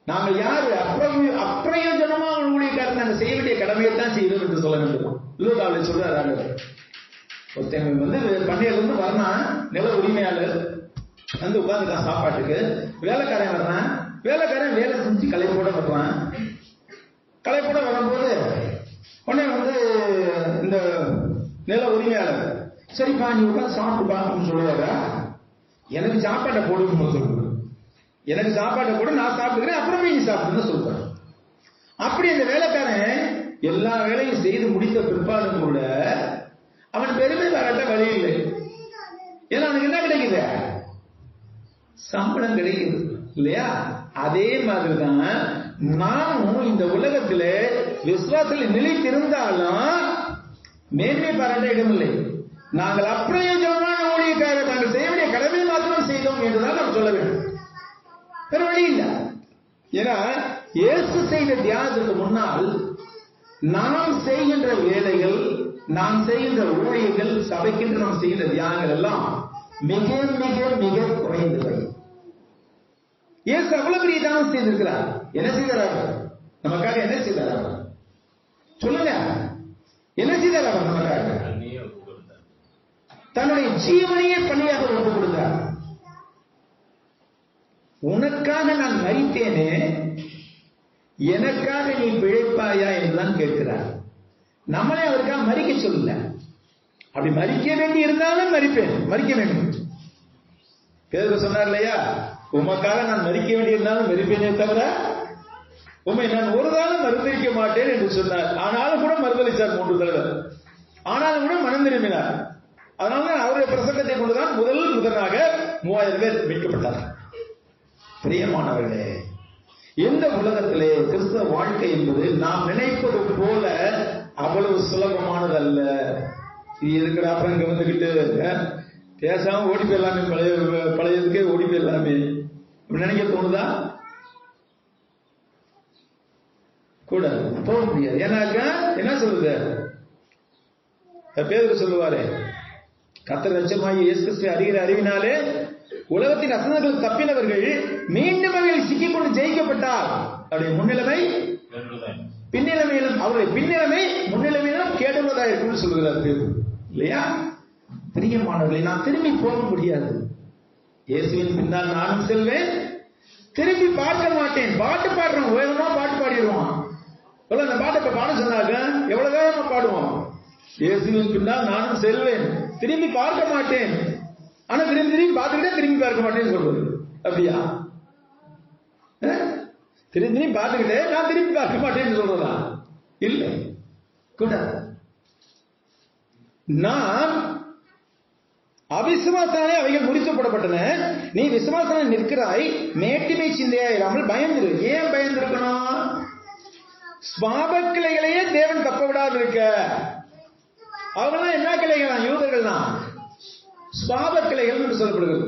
நாங்கள் யாரு அப்பிரயோஜனமாக ஊழியக்காரன் நாங்கள் செய்ய வேண்டிய கடமையை தான் செய்யணும் என்று சொல்ல வேண்டும். லூகாவில் சொல்றாரு, ஒருத்தன் பண்ணையிலிருந்து வரணும், நில உரிமையாளர் வந்து உட்கார்ந்துட்டான் சாப்பாட்டுக்கு. வேலைக்காரன் வர்றான், வேலைக்காரன் வேலை செஞ்சு களைப்போட வர்றான். களைப்போட வரும்போது உடனே இந்த நில உரிமையாளர், சரிப்பா நீ உட்காந்து சாப்பிட்டு பார்க்கணும்னு சொல்லுவாரா? எனக்கு சாப்பாட்டை போடுன்னு சொல்லுவேன். எனக்கு சாப்பாட்டை போடு, நான் சாப்பிட்டுக்கிறேன், அப்புறமே நீ சாப்பிடுன்னு சொல்றேன். அப்படி அந்த வேலைக்காரன் எல்லா வேலையும் செய்து முடித்த பிற்பாடும் கூட அவன் பெருமை பாராட்ட வழி இல்லை. ஏன்னா அவனுக்கு என்ன கிடைக்குது? சம்பளம் கிடைக்குது இல்லையா? அதே மாதிரிதான் நாமும் இந்த உலகத்துல விசுவாசத்தில் நிலைத்திருந்தாலும் மேன்மை பாராட்ட இடமில்லை. நாங்கள் அப்பிரயோஜனமான ஊழியக்காரர், நாங்கள் செய்ய வேண்டிய கடமை மாத்திரம் செய்தோம் என்றுதான் நாம் சொல்ல வேண்டும். வேற வழி இல்லை. ஏன்னா இயேசு செய்த தியாகத்துக்கு முன்னால் நாம் செய்கின்ற வேலைகள், நாம் செய்கின்ற ஊழியர்கள், சபைக்கென்று நாம் செய்கின்ற தியாகங்கள் எல்லாம் மிக மிக மிக குறைந்தவை. இயேசு அவ்வளவு பெரிய தியாகம் செய்திருக்கிறார். என்ன செய்கிறார்? நமக்காக என்ன செய்தார்? சொல்லுங்க, என்ன செய்தார் அவர் நமக்காக? தன்னுடைய ஜீவனையே பலியாக ஒப்புக் கொடுத்தார். உனக்காக நான் மரித்தேனே, எனக்காக நீ பிழைப்பாயா என்றுதான் கேட்கிறார். நம்மளே அவருக்காக மரிக்க சொல்லல. அப்படி மரிக்க வேண்டி இருந்தாலும் மரிப்பேன், மரிக்க வேண்டும். பேதுரு சொன்னார் இல்லையா, உமக்காக நான் மரிக்க வேண்டி இருந்தாலும் மரிப்பேனே தவிர உண்மை நான் ஒரு நாளும் மறுதளிக்க மாட்டேன் என்று சொன்னார். ஆனாலும் கூட மறுதளித்தார் 3 தடவை. ஆனாலும் கூட மனம் திரும்பினார். அதனால அவருடைய பிரசங்கத்தை கொண்டுதான் முதலாக 3000 பேர் மீட்கப்பட்டார். பிரியமானவர்களே, இந்த உலகத்திலே கிறிஸ்தவ வாழ்க்கை என்பது நாம் நினைப்பது போல அவ்வளவு சுலபமானது அல்ல. இது இருக்கிற அப்புறம் இங்க வந்துகிட்டு பேசாம ஓடி போயிடலாமே, பழையதுக்கே ஓடி போயிடலாமே நினைக்க தோணுதா? கூட போக முடியாது. ஏன்னாக்கா என்ன சொல்லுது? பேதுரு சொல்லுவாரே, கர்த்தர் இரட்சகராகிய இயேசு கிறிஸ்துவை அறிகிற அறிவினாலே உலகத்தின் அசந்தங்கள் தப்பினவர்கள் மீண்டும் அவையில் சிக்கிக்கொண்டு ஜெயிக்கப்பட்டார். அவருடைய முன்னிலைமை பின்னிலைமையிலும், அவருடைய பின்னிலைமை முன்னிலைமையிலும் கேடுவதா இருக்குன்னு சொல்லுகிறார் பேதுரு இல்லையா? பிரியமானவர்களை, நான் திரும்பி போக முடியாது. இயேசுவின் பின்னால் நானும் செல்வேன், திரும்பி பார்க்க மாட்டேன். பாட்டு பாடுறோம், வேகமா பாட்டு பாடிடுவோம். அந்த பாட்டை பாட சொன்னாங்க, எவ்வளவு வேகமா பாடுவோம். இயேசுவின் பின்னால் நானும் செல்வேன், திரும்பி பார்க்க மாட்டேன். ஆனா திரும்பி பார்த்துக்கிட்டே திரும்பி பார்க்க மாட்டேன்னு சொல்றது. அப்படியா? திரும்பி பார்த்துக்கிட்டே நான் திரும்பி பார்க்க மாட்டேன்னு சொல்றதா? இல்லை, கூட நான் அவிசுவாசனாலே அவைகள் முறிக்கப்படப்பட்டன. நீ விசுவாசனாலே நிற்கிறாய், மேட்டிமை சிந்தையா இல்லாமல் பயந்துரு. ஏன் பயந்துருக்கணும்? ஸ்வாப கிளைகளையே தேவன் தப்ப விடாது இருக்க. அவங்கெல்லாம் என்ன கிளைகளா? யூதர்கள் தான் ஸ்வாப கிளைகள் என்று சொல்லப்படுகிறது.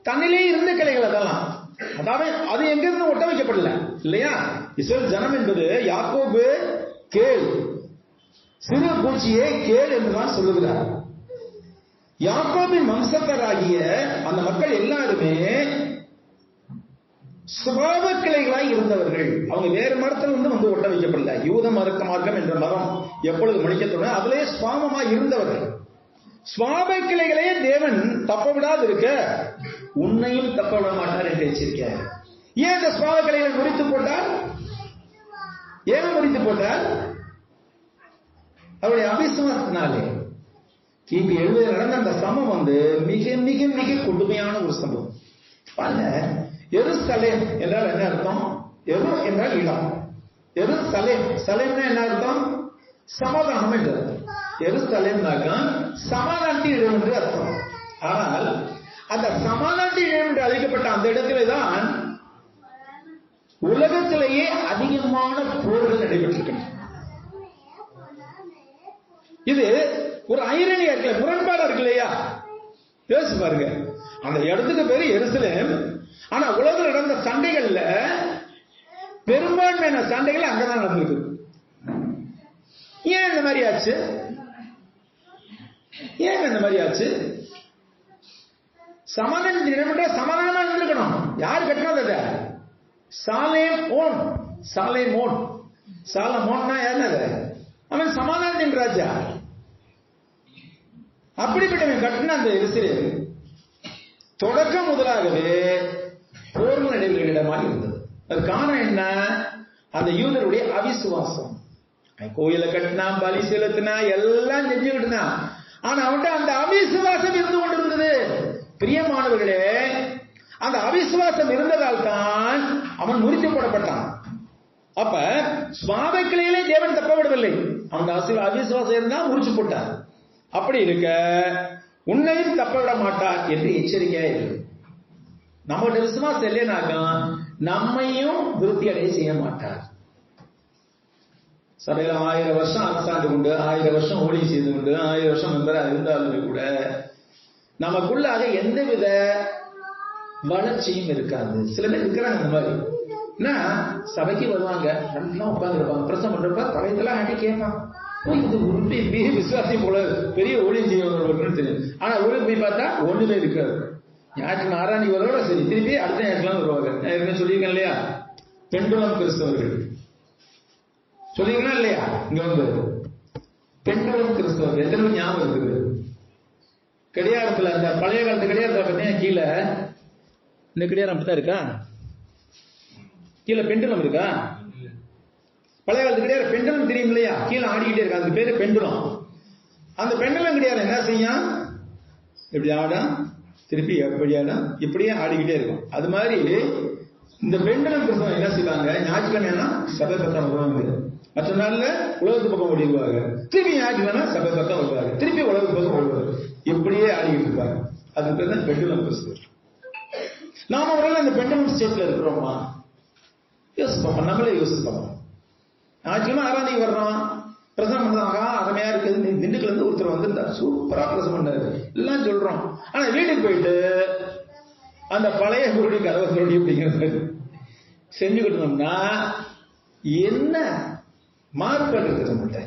தன்னிலே இருந்த கிளைகள் அதெல்லாம். அதாவது அது எங்கிருந்து ஒட்ட வைக்கப்படல இல்லையா? இஸ்ரவேல் ஜனம் என்பது யாக்கோபு கேள், சிறு பூச்சியே கேள் என்றுதான் சொல்லுகிறார். யாக்கோபின் வம்சத்தராகிய அந்த மக்கள் எல்லாருமே சுபாவ கிளைகளாய் இருந்தவர்கள். அவங்க வேறு மரத்தில் வந்து ஒட்ட வைக்கப்படல. யூத மார்க்கம் என்ற மரம் எப்பொழுது முளைக்கத்தோட அதிலே சுவாபமாய் இருந்தவர்கள். சுவாப கிளைகளையே தேவன் தப்ப விடாது இருக்க, உன்னையும் தப்ப விட மாட்டார் என்று எச்சரிக்க. ஏன் இந்த சுவாப கிளைகளை முறித்து போட்டார்? ஏன் முறித்து போட்டார்? அவருடைய அவிசுவாசத்தினாலே. கிபி 70 நடந்த அந்த சம்பவம் வந்து மிக மிக மிக கொடுமையான ஒரு சம்பவம். பாருங்க, எருசலேம் என்றால் என்ன அர்த்தம்? எரு என்றால் இடம். எருசலேம், சலேம்னா என்ன அர்த்தம்? சமாதானம் என்று அர்த்தம். எருசலேம்னாக்கா சமாதானத்தின் இடம் என்று அர்த்தம். ஆனால் அந்த சமாதானத்தின் இடம் என்று அழைக்கப்பட்ட அந்த இடத்திலே தான் உலகத்திலேயே அதிகமான போர்கள் நடைபெற்றிருக்கின்றன. இது ஒரு ஐரணியா இருக்குல்ல, முரண்பாடா இருக்கு இல்லையா? யோசிச்சு பாருங்க. அந்த இடத்துக்கு பேரு எருசலேம். ஆனா உலகில் நடந்த சண்டைகள்ல பெரும்பான்மையான சண்டைகள் அங்கதான் நடந்திருக்கு. ஏன் இந்த மாதிரி ஆச்சு? ஏன் இந்த மாதிரி ஆச்சு? சமாதானம் சமாதானமா இருந்திருக்கணும். யாரு கட்டினது? சாலேமோன். சாலேமோன், சாலமோன்னா யாரு? அவன் சமாதானத்தின் ராஜா. அப்படிப்பட்டவன் கட்டின அந்த எருசலேம் தொடக்கம் முதலாகவே போர்கள் நடைபெறுகிற இடமாக இருந்தது. அது காரணம் என்ன? அந்த யூதருடைய அவிசுவாசம். கோயிலை கட்டினா, பலி செலுத்தினா, எல்லாம் செஞ்சுக்கிட்டுனா, ஆனா அவன்கிட்ட அந்த அவிசுவாசம் இருந்து கொண்டிருந்தது. பிரியமானவர்களே, அந்த அவிசுவாசம் இருந்ததால் தான் அவன் முறித்து போடப்பட்டான். அப்ப சுவாபக்கிளையிலே தேவன் தப்ப விடவில்லை. அந்த அவிசுவாசம் இருந்தா முறிச்சு போட்டார். அப்படி இருக்க உன்னையும் தப்ப விட மாட்டார் என்று எச்சரிக்கையா இருக்கு. நம்மளோட விசுவாசம் இல்லைனாக்கா நம்மையும் விருத்தி அடைய செய்ய மாட்டார். சபையில 1000 வருஷம் அரசாண்டு கொண்டு, 1000 வருஷம் ஊழியம் செய்து கொண்டு, 1000 வருஷம் மெம்பரா இருந்தாலுமே கூட நமக்குள்ளாக எந்தவித வளர்ச்சியும் இருக்காது. சில பேர் இருக்கிறாங்க அந்த மாதிரி. சபைக்கு வருவாங்க, நல்லா உட்கார்ந்து இருப்பாங்க, பிரசங்கம் பண்றப்ப பழையதெல்லாம் ஆட்டி கேட்பான். இது உருப்பி மிக விசுவாசியம் போல பெரிய ஊழியம் செய்யணும் தெரியும். ஆனா ஊருக்கு போய் பார்த்தா ஒண்ணுமே இருக்காது. ஞாயிற்று ஆறாண்டிக்கு வரவோட சரி, திருப்பி அடுத்த ஞாயிற்றுலாம் வருவாங்க. நான் ஏற்கனவே சொல்லியிருக்கேன் இல்லையா, பெண்டுலம் கிறிஸ்தவர்கள். சொல்லிங்களா இல்லையா? இங்க வந்து பெண்களும் கிறிஸ்தவம் எத்தனை ஞாபகம் இருக்குது? கடியாரத்துல அந்த பழைய காலத்து கடியாரத்தை பார்த்தீங்கன்னா கீழே இந்த கடியாரம் அப்படித்தான் இருக்கா? கீழே பெண்டுலம் இருக்கா? பழைய காலத்து கடியாரம் பெண்டுலம் தெரியும் இல்லையா? கீழே ஆடிக்கிட்டே இருக்கா, அதுக்கு பேரு பெண்டுலம். அந்த பெண்டுலம் கடியாரம் என்ன செய்யும்? எப்படி ஆடும், திருப்பி எப்படி ஆடும், இப்படியே ஆடிக்கிட்டே இருக்கும். அது மாதிரி இந்த பெண்டுலம் கிறிஸ்தவம் என்ன செய்வாங்க? ஞாயிற்றுக்கிழமை சபை பக்கம் வருவாங்க, மற்ற நாள்ல உலகத்து பக்கம் ஓடிடுவாங்க, திருப்பி ஞாயிற்றுக்கிழமை சபை பக்கம் வருவாங்க, திருப்பி உலகத்து பக்கம் ஓடுவாங்க, இப்படியே ஆடிக்கிட்டு இருப்பாங்க. அதுக்கு பேர் தான் பெண்டுலம் கிறிஸ்தவம். நாம ஒரு அந்த பெண்டுலம் ஸ்டேட்ல இருக்கிறோமா? யோசிப்போம், நம்மளே யோசிப்போம். ஞாயிற்றுக்கிழமை ஆராதனைக்கு வர்றோம், பிரசனம் பண்றாங்க, அருமையா இருக்குது. திண்டுக்கல்ல இருந்து ஒருத்தர் வந்து சூப்பரா பிரசனம் பண்ணாரு எல்லாம் சொல்றோம். ஆனா வீட்டுக்கு போயிட்டு அந்த பழைய குருடி கதவை குருடி அப்படிங்கிறது செஞ்சுக்கிட்டு இருந்தோம்னா என்ன மாறுபாடு இருக்குது நம்மகிட்ட?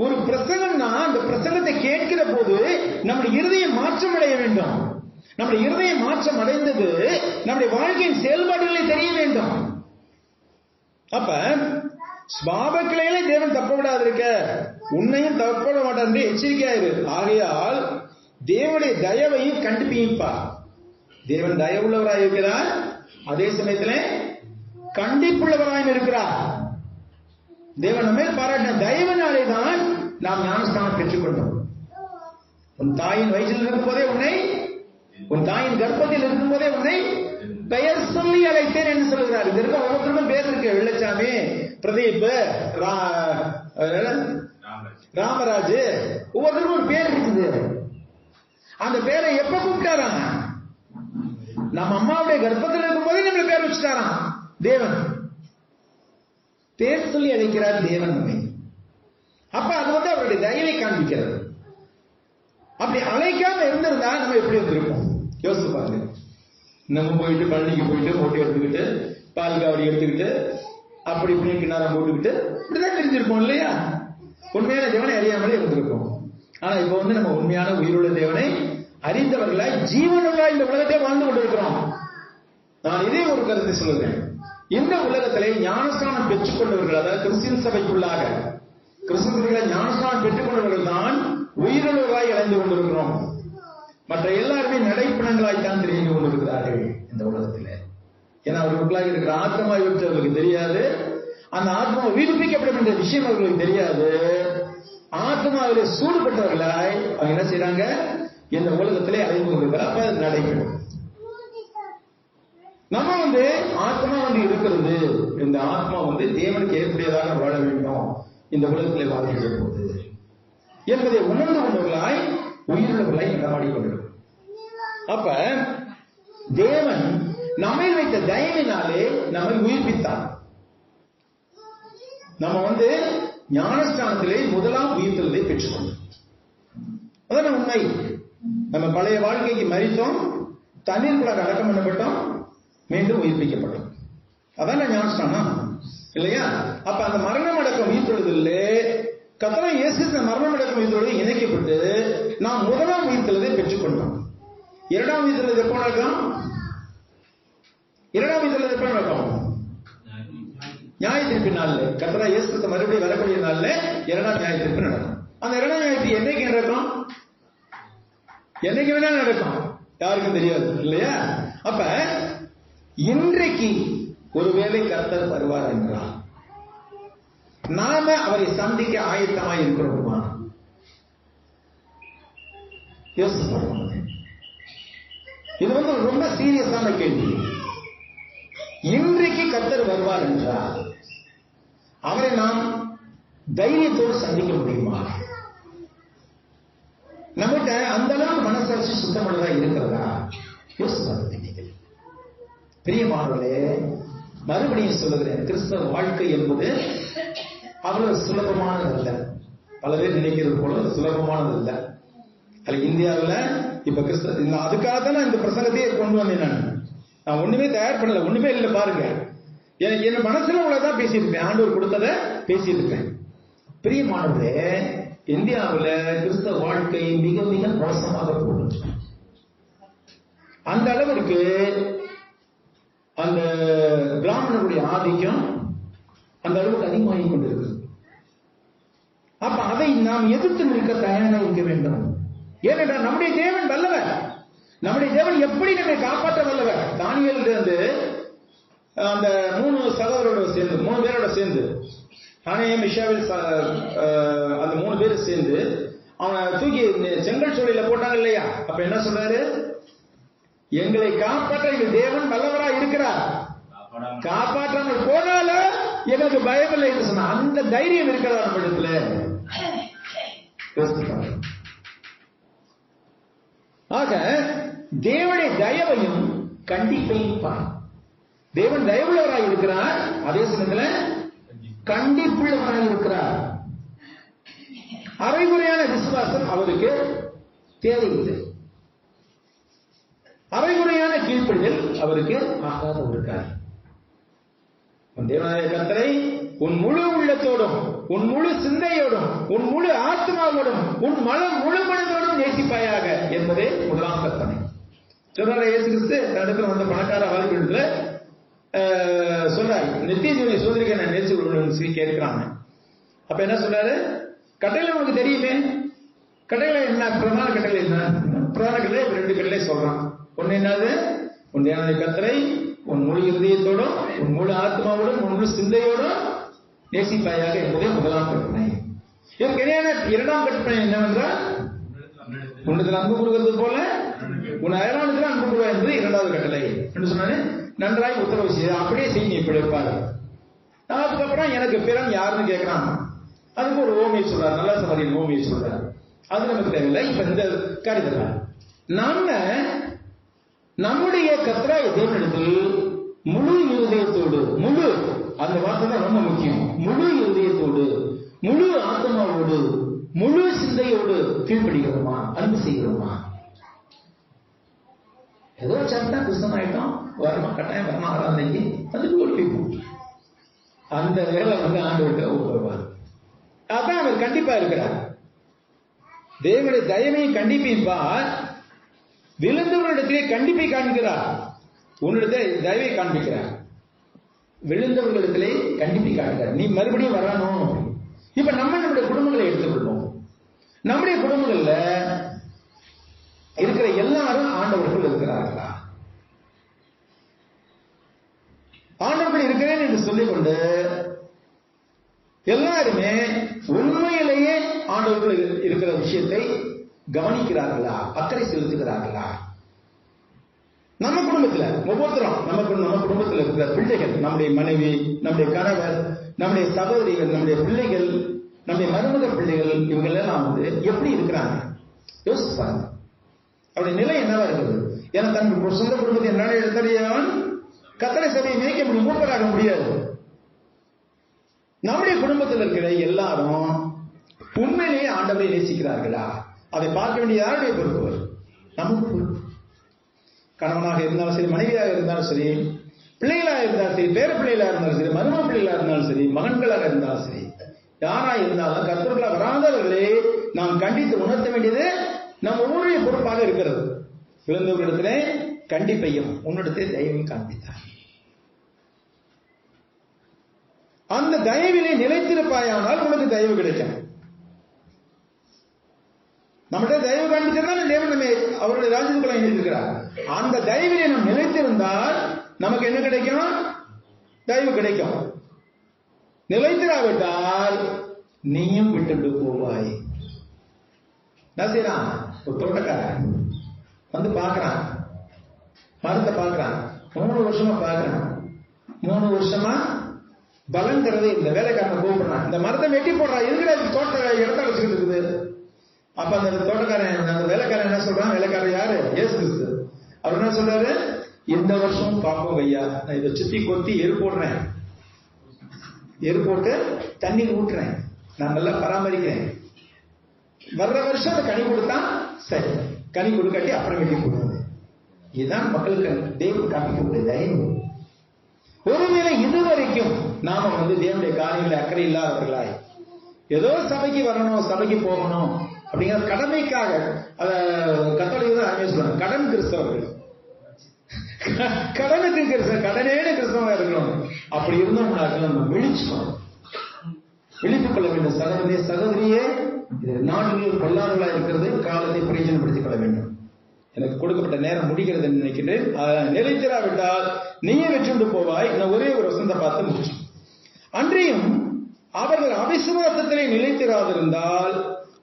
ஒரு பிரசங்கம்னா அந்த பிரசங்கத்தை கேட்கிற போது நம்முடைய இருதயம் மாற்றம் அடைய வேண்டும். நம்முடைய இருதயம் மாற்றம் அடைந்தது நம்முடைய வாழ்க்கையின் செயல்பாடுகளை தெரிய வேண்டும். அப்ப ஸ்வாபக்கிளையிலே தேவன் தப்ப விடாது இருக்க, உன்னையும் தப்பட மாட்டான் எச்சரிக்கையாயிரு. ஆகையால் தேவனுடைய தயவையும் கண்டிப்பீப்பா. தேவன் தயவுள்ளவராய் இருக்கிறார், அதே சமயத்தில் கண்டிப்புள்ளவராயும் இருக்கிறார். தேவன் நம்ம பாராட்டின தயவினாலே தான் நாம் ஞானஸ்தானம் பெற்றுக்கொண்டோம். உன் தாயின் வயிற்றில் இருக்கும் போதே உன்னை, உன் தாயின் கர்ப்பத்தில் இருக்கும் போதே உன்னை பெயர் சொல்லி அழைத்தேன் என்று சொல்கிறார். இது இருக்க ஒவ்வொருத்தருக்கும் பேர் இருக்கு. வெள்ளச்சாமி, பிரதீப், ராமராஜ், ஒவ்வொருத்தருக்கும் ஒரு பேர் இருக்குது. அந்த பேரை எப்ப கூப்பிட்டாராம்? நம்ம அம்மாவுடைய கர்ப்பத்தில் இருக்கும் போதே நம்மள பேர் வச்சுட்டாராம் தேவன். பேர் சொல்லி அழைக்கிறார் தேவன் நம்மை. அப்ப அது வந்து அவருடைய தயவை காண்பிக்கிறது. அப்படி அழைக்காம இருந்திருந்தா நம்ம எப்படி இருந்திருப்போம் யோசிச்சு பாருங்க. நம்ம போயிட்டு பழனிக்கு போயிட்டு மோட்டை எடுத்துக்கிட்டு பால் காவடி எடுத்துக்கிட்டு அப்படி இப்படி கிணறம் போட்டுக்கிட்டு இப்படிதான் தெரிஞ்சிருப்போம் இல்லையா? உண்மையான தேவனை அறியாமலே இருந்திருப்போம். ஆனா இப்ப வந்து நம்ம உண்மையான உயிருள்ள தேவனை அறிந்தவர்களாய் ஜீவனுள்ள இந்த உலகத்தை வாழ்ந்து கொண்டிருக்கிறோம். நான் இதே ஒரு கருத்தை சொல்லுகிறேன். இந்த உலகத்திலே ஞானஸ்தானம் பெற்றுக் கொண்டவர்கள், அதாவது கிறிஸ்டியன் சபைக்குள்ளாக கிறிஸ்தவர்களை ஞானஸ்தானம் பெற்றுக் கொண்டவர்கள் தான் உயிருள்ளவர்களாய் இழந்து கொண்டிருக்கிறோம். மற்ற எல்லாருமே நடைப்பணங்களாய்த்தான் தெரிந்து கொண்டிருக்கிறார்கள் இந்த உலகத்தில். ஏன்னா அவர்களுக்குள்ளாக இருக்கிற ஆத்மா விட்டு அவர்களுக்கு தெரியாது. அந்த ஆத்மா உயிர்ப்பிக்கப்படும் என்ற விஷயம் அவர்களுக்கு தெரியாது. ஆத்மாவிலே சூடுபட்டவர்களாய் அவங்க என்ன செய்யறாங்க? இந்த உலகத்திலே அடைந்து கொண்டிருக்கிறார். அப்ப அது நடைபெறும். நம்ம வந்து ஆத்மா வந்து இருக்கிறது, இந்த ஆத்மா வந்து தேவனுக்கு ஏற்புடையதாக வாழ வேண்டும், இந்த உலகத்திலே வாழ்கின்ற போது என்பதை உணர்ந்து கொண்டவர்களாய் உயிருள்ளவர்களாய் நடமாடி கொண்டிருக்கிறோம். அப்ப தேவன் நம்மை வைத்த தயவினாலே நம்மை உயிர்ப்பித்தார். நம்ம வந்து ஞானஸ்தானத்திலே முதலாம் உயிர்த்தலை பெற்றுக்கொண்டோம். அதான் உண்மை. நம்ம பழைய வாழ்க்கைக்கு மரித்தோம், தண்ணீர் கூட அடக்கம் பண்ணப்பட்டோம், மீண்டும் உயிர்ப்பிக்கப்பட்டோம். அதான் ஞானஸ்தானம் இல்லையா? அப்ப அந்த மரணம் அடக்கம் உயிர்த்தெழுதல் கர்த்தராகிய இயேசு மரணம் அடக்கம் உயிர்த்தெழுதல் இணைக்கப்பட்டு நாம் முதலாம் உயிர்த்தெழுதலை பெற்றுக்கொண்டோம். இரண்டாம் உயிர்த்தெழுதல் எப்போ நடக்கும்? இரண்டாம் உயிர்த்தெழுதல் எப்போ நடக்கும்? ஞாயிற்று நாள்ல கர்த்தராகிய இயேசு மறுபடியும் வரக்கூடிய நாள்ல இரண்டாம் ஞாயிற்று நடக்கும். அந்த இரண்டாம் ஞாயிற்று என்னைக்கு நடக்கும்? என்னைக்கு வேணா நடக்கும், யாருக்கும் தெரியாது இல்லையா? அப்ப இன்றைக்கு ஒருவேளை கர்த்தர் வருவார் என்றால் நாம அவரை சந்திக்க ஆயத்தமாய் இருக்கிறோமா? இது வந்து ரொம்ப சீரியஸான கேள்வி. இன்றைக்கு கர்த்தர் வருவார் என்றால் அவரை நாம் தைரியத்தோடு சந்திக்க முடியுமா? நம்மகிட்ட அந்த அளவுக்கு மனசாட்சி சுத்தமானதா இருக்கிறதா? யோசிப்பாங்க. பிரியமானவர்களே, மறுபடியும் சொல்லுகிறேன், கிறிஸ்தவ வாழ்க்கை என்பது அவ்வளவு சுலபமானது அல்ல. பல பேர் நினைக்கிறது போல சுலபமானது அல்ல. அது இந்தியாவில் இப்ப கிறிஸ்தவ அதுக்காகத்தான் இந்த பிரசங்கத்தையே கொண்டு வந்தேன். நான் ஒண்ணுமே தயார் பண்ணல, ஒண்ணுமே இல்லை. பாருங்க, என் மனசுல உள்ளதான் பேசியிருப்பேன், ஆண்டவர் கொடுத்ததை பேசியிருப்பேன். பிரியமானவர்களே, இந்தியாவில் கிறிஸ்தவ வாழ்க்கை மிக மிக மோசமாக போகுது. அந்த அளவிற்கு அந்த பிராமணருடைய ஆதிக்கம், அந்த அளவுக்கு அதிகமாகிக் கொண்டிருக்கிறது. அப்ப அதை நாம் எதிர்த்து நிற்க தயாராக இருக்க வேண்டும். ஏனென்றால் நம்முடைய தேவன் வல்லவர். நம்முடைய தேவன் எப்படி நம்மை காப்பாற்ற வல்லவர். தானியேல் இருந்து அந்த 3 சகோதரோட சேர்ந்து 3 பேரோட சேர்ந்து தானியே மிஷாவில் அந்த 3 பேரும் சேர்ந்து அவனை தூக்கி செங்கல் சூளையில போட்டாங்க இல்லையா? அப்ப என்ன சொல்றாரு? எங்களை காப்பாற்ற எங்கள் தேவன் வல்லவரா இருக்கிறார், காப்பாற்றாமல் போனாலும் எங்களுக்கு பயம் இல்லை என்று சொன்ன அந்த தைரியம் இருக்கிறதா நம்ம இடத்துல? ஆக தேவனுடைய தயவையும் கண்டிப்பையும் பார். தேவன் தயவுள்ளவராக இருக்கிறார், அதே சமயத்தில் கண்டிப்புள்ளவராக இருக்கிறார். அரைகுறையான விசுவாசம் அவருக்கு தேவையில்லை. அரைகுறையான கீழ்ப்படிதல் அவருக்கு ஆகாத ஒரு காரியம். தேவனாய கர்த்தரை உன் முழு உள்ளத்தோடும், உன் முழு சிந்தையோடும், உன் முழு ஆத்மாவோடும், உன் முழு மனதோடும் நேசிப்பாயாக என்பதே முதலாம் கற்பனை. சொல்றாரு இயேசு கிறிஸ்து தன்னிடத்தில் வந்த பணக்கார வாழ்க்கையில சொல்றாரு, நித்திய ஜீவனை சோதரிக்க நான் நேசிச்சு கேட்கிறாங்க. அப்ப என்ன சொல்றாரு? கட்டளை உனக்கு தெரியுமே, கட்டளை என்ன? பிரதான கட்டளை என்ன? பிரதான கட்டளை 2 கட்டளை சொல்றான். ஒன்னு என்னது? உன் தேவனாய கர்த்தரை உன் முழு இதயத்தோடும், உன் முழு ஆத்மாவோடும், உன் முழு சிந்தையோடும் நேசிப்பாயாக என்பதே முதலாம் கற்பனை. இதற்கு இணையான 2ஆம் கற்பனை என்னவென்றால், உன்னிடத்தில் அன்பு கொடுக்கிறது போல உன் அயலானுக்கு அன்பு கொடுவா என்பது 2வது கட்டளை என்று சொன்னாரு. நன்றாய் உத்தரவு செய்ய அப்படியே செய்ய இப்படி இருப்பாரு. அதுக்கப்புறம் எனக்கு பிறன் யாருன்னு கேட்கிறான். அதுக்கு ஒரு ஓமையை சொல்றாரு, நல்ல சமாதியின் ஓமையை சொல்றாரு. அது நமக்கு தேவையில்லை. இப்ப இந்த காரியத்துல நாம நம்முடைய கர்த்தராகிய தேவனிடத்தில் முழு இருதயத்தோடு, முழு அந்த வார்த்தை தான் ரொம்ப முக்கியம், முழு இருதயத்தோடு, முழு ஆத்மாவோடு, முழு சிந்தையோடு கீழ்ப்படுகிறோமா, அன்பு செய்கிறோமா? ஏதோ சாப்பிட்டா கிறிஸ்தவன் ஆயிட்டோம், வரணும் கட்டாயம் வரணும், ஆராதனைக்கு அதுக்கு ஒழிப்போம். அந்த வேலை ஆண்டவர்கிட்ட வருவார். அதான் அவர் கண்டிப்பா இருக்கிறார். தேவனுடைய தயவையும் கண்டிப்பையும் பார். விழுந்தவர்களிடத்திலே கண்டிப்பை காண்கிறார், உன்னிடத்தை தயவை காண்பிக்கிறார். விழுந்தவர்களிடத்திலே கண்டிப்பை காண்கிறார், நீ மறுபடியும் வரணும். இப்ப நம்மளுடைய குடும்பங்களை எடுத்துக்கொள்வோம். நம்முடைய குடும்பங்கள்ல இருக்கிற எல்லாரும் ஆண்டவர்கள் இருக்கிறார்களா? ஆண்டவர்கள் இருக்கிறேன் என்று சொல்லிக்கொண்டு எல்லாருமே உண்மையிலேயே ஆண்டவர்கள் இருக்கிற விஷயத்தை கவனிக்கிறார்களா, அக்கறை செலுத்துகிறார்களா? நம்ம குடும்பத்தில் ஒவ்வொருத்தரும் நம்ம குடும்பத்தில் இருக்கிற பிள்ளைகள், நம்முடைய மனைவி, நம்முடைய கணவர், நம்முடைய சகோதரிகள், நம்முடைய பிள்ளைகள், நம்முடைய மருமக பிள்ளைகள், இவங்க எல்லாம் எப்படி இருக்கிறாங்க யோசிப்பாங்க. அவருடைய நிலை என்னவா இருக்குது? ஏன்னா தன் சொந்த குடும்பத்தை என்னால எடுத்தறியவன் கர்த்தரை சபையை மேய்க்க முடியும், மூப்பராக முடியாது. நம்முடைய குடும்பத்தில் இருக்கிற எல்லாரும் உண்மையிலேயே ஆண்டவரை நேசிக்கிறார்களா? அதை பார்க்க வேண்டிய யாருடைய பொறுப்பு? நமக்கு பொறுப்பு. கணவனாக இருந்தாலும் சரி, மனைவியாக இருந்தாலும் சரி, பிள்ளைகளாக இருந்தாலும் சரி, பேர பிள்ளைகளாக இருந்தாலும் சரி, மருமக பிள்ளைகளாக இருந்தாலும் சரி, மகன்களாக இருந்தாலும் சரி, யாரா இருந்தாலும் கர்த்தர்களாக வராதவர்களே நாம் கண்டித்து உணர்த்த வேண்டியது நம் ஒவ்வொருடைய பொறுப்பாக இருக்கிறது. விழுந்தவர்களிடத்திலே கண்டிப்பையும் உன்னிடத்தை தயவையும் காண்பித்தார். அந்த தயவிலே நிலைத்திருப்பாயானால் உனக்கு தயவு கிடைக்கும். நம்மகிட்ட தயவு காண்பிச்சிருந்தா தேவன் நம்ம அவருடைய ராஜ்யத்துக்குள்ள இணைந்திருக்கிறார். அந்த தயவிலே நாம் நிலைத்திருந்தால் நமக்கு என்ன கிடைக்கும்? தயவு கிடைக்கும். நிலைத்திராவிட்டால் நீயும் விட்டு போவாய். என்ன செய்யறான்? ஒரு தோட்டக்காரன் வந்து பார்க்கறான், மரத்தை பார்க்கறான், 3 வருஷமா பார்க்கறான். 3 வருஷமா பலன் தரது இந்த வேலைக்காரனை கூப்பிடுறான், இந்த மரத்தை வெட்டி போடுறான், எதுக்குடா தோட்ட இடத்த வச்சுக்கிட்டு இருக்குது? அப்ப அந்த தோட்டக்காரன், அந்த வேலைக்காரன் என்ன சொல்றான்? வேலைக்காரன் யாரு? இயேசு கிறிஸ்து. அவர் என்ன சொல்றாரு? இந்த வருஷம் பார்ப்போம் ஐயா, நான் இதை சுத்தி கொத்தி எரு போடுறேன், எரு போட்டு தண்ணீர் ஊட்டுறேன், நான் நல்லா பராமரிக்கிறேன். வர்ற வருஷம் அந்த கனி கொடுத்தா சரி, கனி கொடுக்காட்டி அப்புறம் வெட்டி போடுறது. இதுதான் மக்களுக்கு தேவன் காப்பிக்கக்கூடிய தயவு. ஒருவேளை இதுவரைக்கும் நாம தேவனுடைய காரியங்களை அக்கறை இல்லாதவர்களாய் ஏதோ சபைக்கு வரணும், சபைக்கு போகணும் அப்படிங்கிற கடமைக்காக, அத கத்தோலிக்க தான் அருமையா சொல்றாங்க, கடன் கிறிஸ்தவர்கள், கடனுக்கு கிறிஸ்தவ, கடனேன்னு கிறிஸ்தவா இருக்கணும். அப்படி இருந்தோம்னாக்க நம்ம விழித்துக் கொள்ள வேண்டும். சகோதரியே, நாடுகள் பொல்லாதவர்களா இருக்கிறது, காலத்தை பிரயோஜனப்படுத்திக் கொள்ள வேண்டும். எனக்கு கொடுக்கப்பட்ட நேரம் முடிகிறது நினைக்கிறேன். நிலைத்திராவிட்டால் நீயே வெற்றி போவாய். நான் ஒரே ஒரு வசனத்தை பார்த்து முடிச்சு. அன்றையும் அவர்கள் அவிசுவாசத்திலே நிலைத்திராதிருந்தால்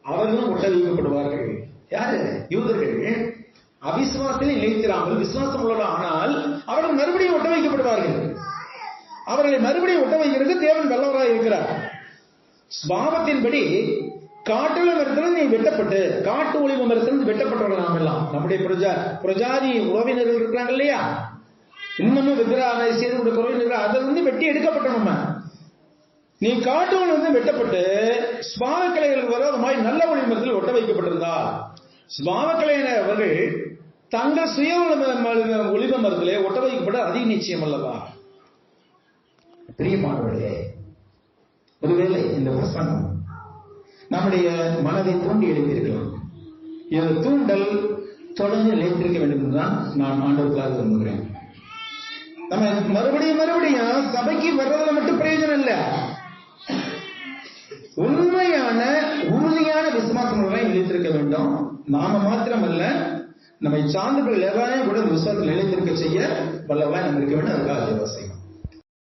அவர்களும் ஒட்ட வைக்கப்படுவார்கள். யாரு? யூதர்கள் அவிசுவாசத்திலே நிலைத்திராமல் விசுவாசம் உள்ளவர்கள் ஆனால் அவர்கள் மறுபடியும் ஒட்ட வைக்கப்படுவார்கள். அவர்களை மறுபடியும் ஒட்ட வைக்கிறது தேவன் வல்லவராக இருக்கிறார். சுபாவத்தின்படி காட்டுல மரத்துல நீ வெட்டப்பட்டு, காட்டு ஒளிவு மரத்திலிருந்து வெட்டப்பட்டவர்கள் நாம் எல்லாம். நம்முடைய பிரஜாதி உறவினர்கள் இருக்கிறாங்க இல்லையா, இன்னமும் விக்கிரக செய்து கொடுக்கிற உறவினர்கள், அதிலிருந்து வெட்டி எடுக்கப்பட்ட நம்ம. நீ காட்டுவன் வந்து வெட்டப்பட்டு சுபாவ கிளைகள் விரோதமாய் நல்ல ஒளிவு மரத்தில் ஒட்ட வைக்கப்பட்டிருந்தா, சுபாவ கிளையினர் அவர்கள் தங்கள் சுய ஒளிவ மரத்திலே ஒட்ட வைக்கப்பட அதிக நிச்சயம் அல்லவா? பிரியமானவர்களே, ஒருவேளை இந்த பிரசங்கம் நம்முடைய மனதை தூண்டி எழுப்பியிருக்கலாம். இந்த தூண்டல் தொடர்ந்து நிலைத்திருக்க வேண்டும் என்றுதான் நான் ஆண்டவர்களாக விரும்புகிறேன். நம்ம மறுபடியும் சபைக்கு வர்றதுல மட்டும் பிரயோஜனம் இல்லை. உண்மையான உறுதியான விசுவாசம் நிலைத்திருக்க வேண்டும். நாம மாத்திரமல்ல, நம்மை சார்ந்தவர்கள் எல்லாரையும் கூட விசுவாசத்தில் நிலைத்திருக்க செய்ய வல்லவா நம்ம இருக்க வேண்டும். அதுக்காக செய்வோம்.